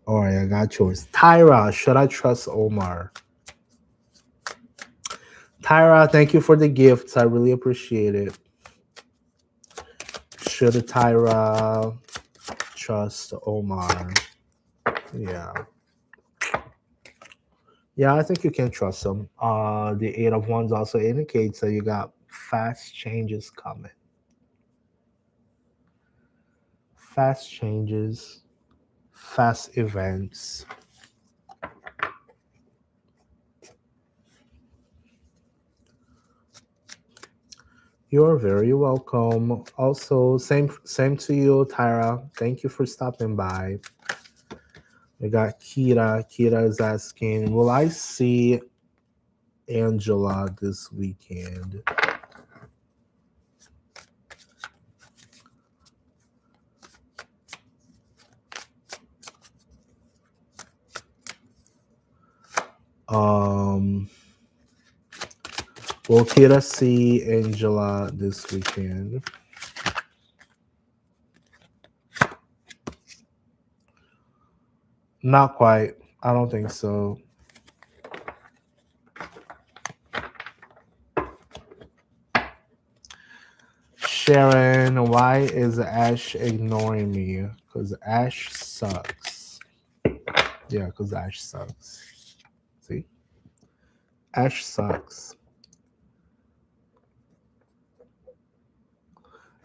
All right, I got yours. Tyra, should I trust Omar? Tyra, thank you for the gifts. I really appreciate it. Should Tyra trust Omar? Yeah. Yeah, I think you can trust him. The Eight of Wands also indicates that you got fast changes coming. Fast changes, fast events. You're very welcome. Also, same to you, Tyra. Thank you for stopping by. We got Kira. Kira is asking, will I see Angela this weekend? Will Kira see Angela this weekend? Not quite. I don't think so. Sharon, why is Ash ignoring me? Because Ash sucks. Yeah, because Ash sucks. See? Ash sucks.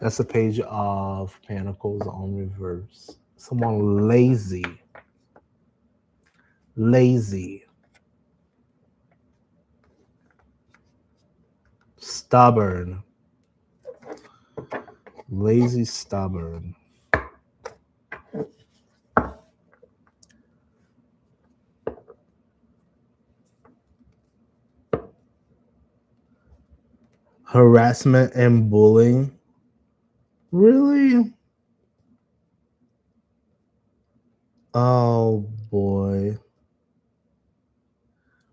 That's a page of Pentacles on reverse. Someone lazy. Lazy. Stubborn. Lazy, stubborn. Harassment and bullying. Really? Oh boy.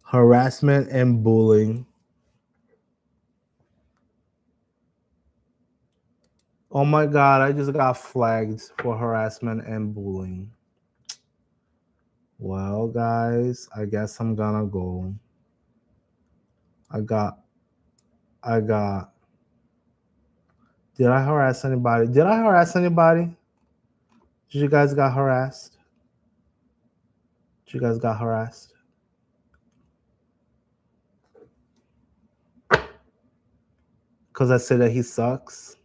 Harassment and bullying. Oh my god, I just got flagged for harassment and bullying. Well, guys, I guess I'm gonna go. I got. Did I harass anybody? Did I harass anybody? Did you guys got harassed? Did you guys got harassed? Because I said that he sucks?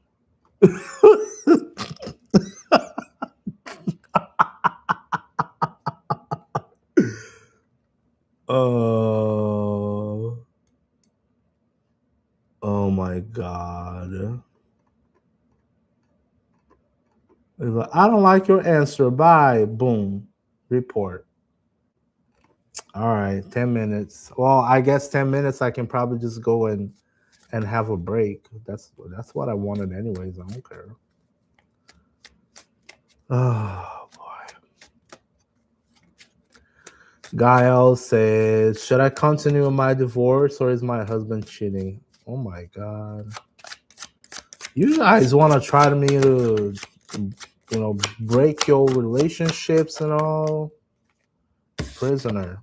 Oh my god. I don't like your answer. Bye. Boom. Report. All right, 10 minutes. Well, I guess 10 minutes I can probably just go and have a break. That's what I wanted anyways. I don't care. Oh boy. Gael says, should I continue my divorce or is my husband cheating? Oh my god. You guys want to try to me to break your relationships and all? Prisoner.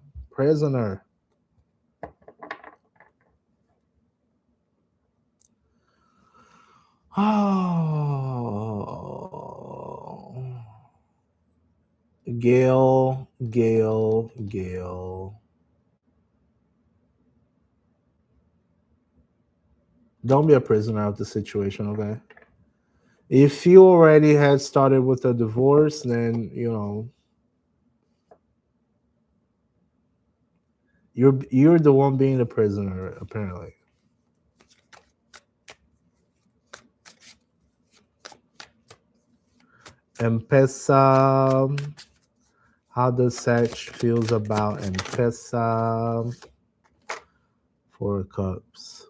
Oh. Gail. Don't be a prisoner of the situation, okay? If you already had started with a divorce, then you're the one being the prisoner, apparently. M-Pesa. How does Satch feels about M-Pesa? 4 cups.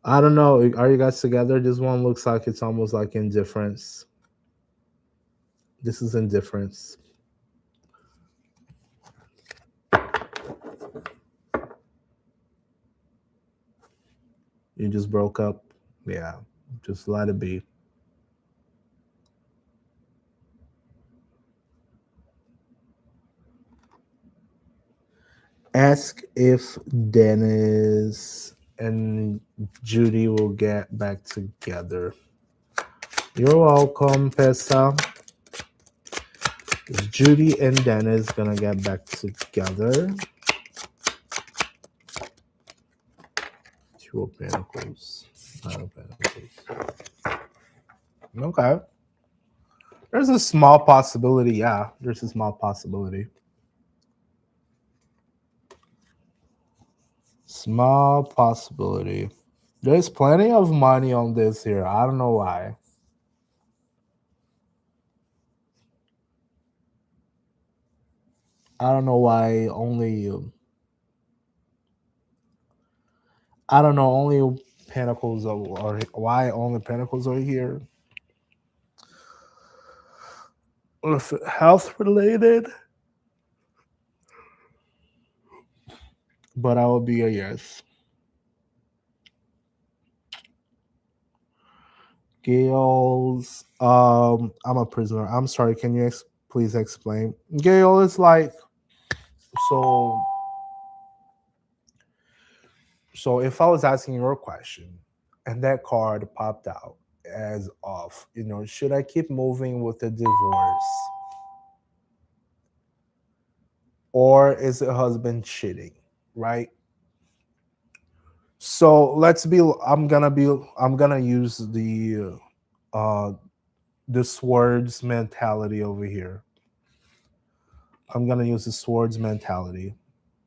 I don't know. Are you guys together? This one looks like it's almost like indifference. This is indifference. You just broke up? Yeah. Just let it be. Ask if Dennis and Judy will get back together. You're welcome, Pesa. Is Judy and Dennis gonna get back together? 2 of Pentacles. 9 of Pentacles. Okay. There's a small possibility. Yeah, there's a small possibility. Small possibility. There's plenty of money on this here. I don't know why. I don't know why only. I don't know only Pentacles or why only Pentacles are here. If health related, but I will be a yes. Gail's. I'm a prisoner. I'm sorry. Can you please explain? Gail is like so if I was asking your question and that card popped out as off. Should I keep moving with the divorce, or is the husband cheating? Right. So let's be. I'm gonna use uh the swords mentality over here. I'm gonna use the swords mentality.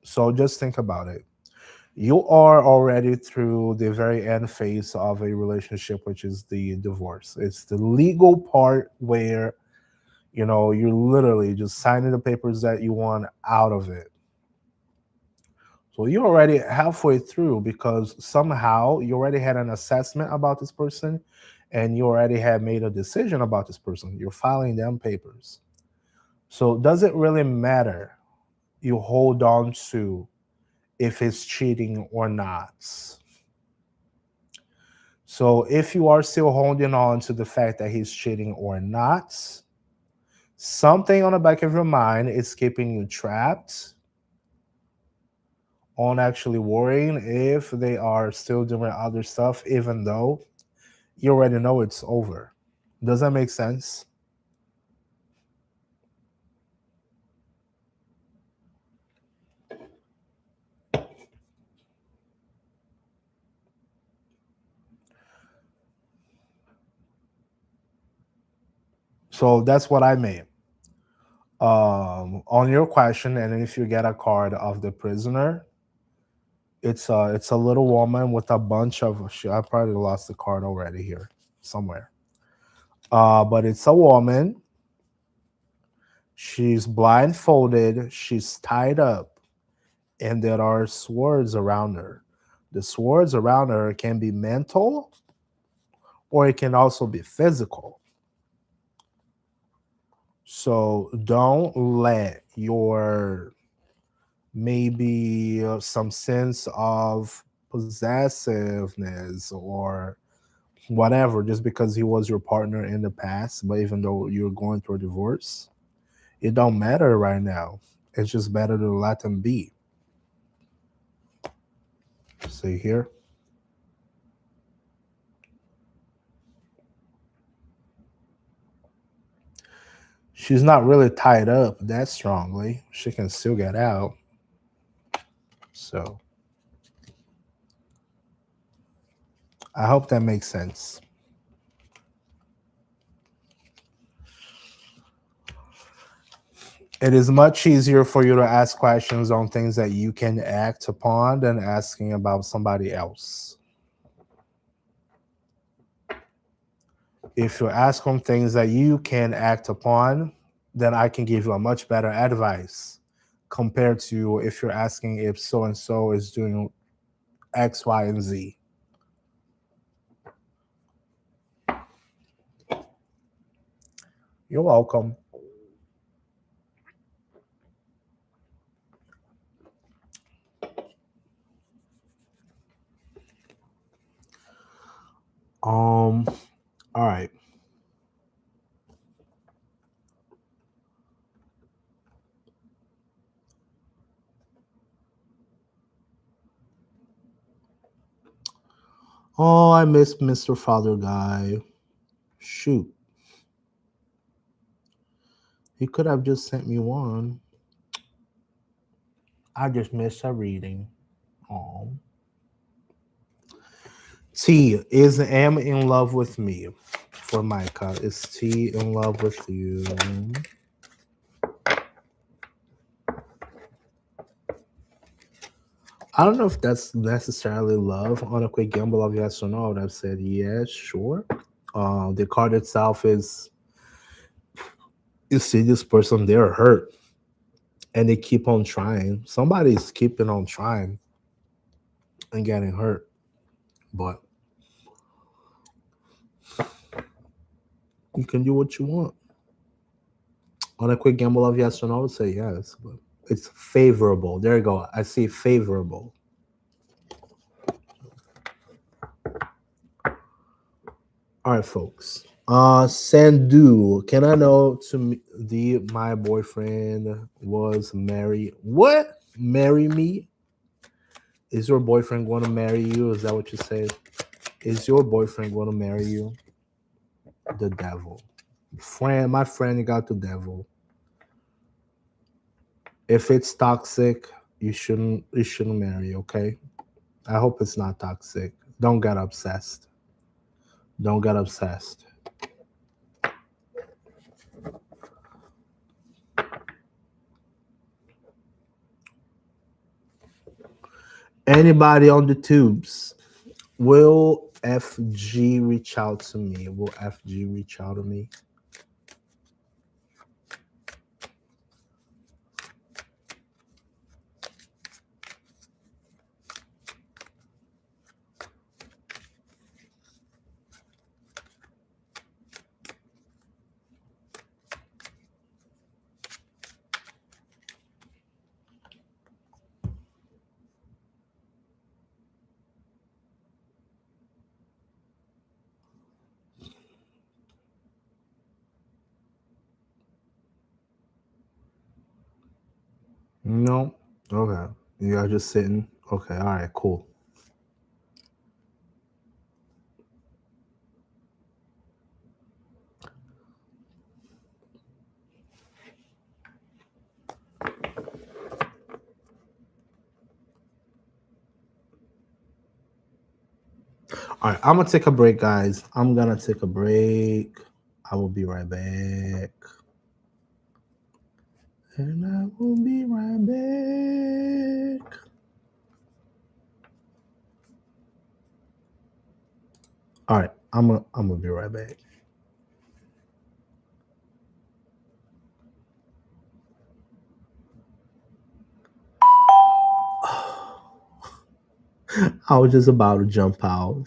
So just think about it. You are already through the very end phase of a relationship, which is the divorce. It's the legal part where you're literally just signing the papers that you want out of it. So you're already halfway through because somehow you already had an assessment about this person and you already had made a decision about this person. You're filing them papers. So does it really matter you hold on to if it's cheating or not? So if you are still holding on to the fact that he's cheating or not, something on the back of your mind is keeping you trapped on actually worrying if they are still doing other stuff, even though you already know it's over. Does that make sense? So that's what I mean. On your question, and if you get a card of the prisoner, it's a little woman with a bunch of. I probably lost the card already here somewhere. But it's a woman. She's blindfolded. She's tied up, and there are swords around her. The swords around her can be mental, or it can also be physical. So don't let your maybe some sense of possessiveness or whatever, just because he was your partner in the past, but even though you're going through a divorce, it don't matter right now. It's just better to let them be. See here? She's not really tied up that strongly. She can still get out. So I hope that makes sense. It is much easier for you to ask questions on things that you can act upon than asking about somebody else. If you ask on things that you can act upon, then I can give you a much better advice compared to if you're asking if so and so is doing X, Y, and Z. You're welcome. All right. Oh, I missed Mr. Father Guy. Shoot. He could have just sent me one. I just missed a reading. Oh. T is M in love with me for Micah. Is T in love with you? I don't know if that's necessarily love. On a quick gamble of yes or no, I would have said yes, sure. The card itself is you see this person, they're hurt and they keep on trying. Somebody's keeping on trying and getting hurt. But you can do what you want. On a quick gamble of yes or no, I would say yes, but it's favorable. There you go. I see favorable. All right, folks. Sandu, can I know my boyfriend was married? What? Marry me? Is your boyfriend going to marry you? Is that what you said? Is your boyfriend going to marry you? The devil. My friend got the devil. If it's toxic, you shouldn't marry, okay? I hope it's not toxic. Don't get obsessed. Don't get obsessed. Anybody on the tubes? Will FG reach out to me? Will FG reach out to me? No. Okay. You are just sitting. Okay. All right. Cool. All right. I'm gonna take a break, guys. I'm gonna take a break. I will be right back. And I will be right back. All right. I'm gonna be right back. I was just about to jump out.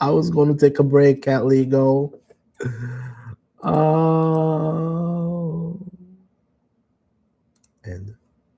I was going to take a break, Cat Lego.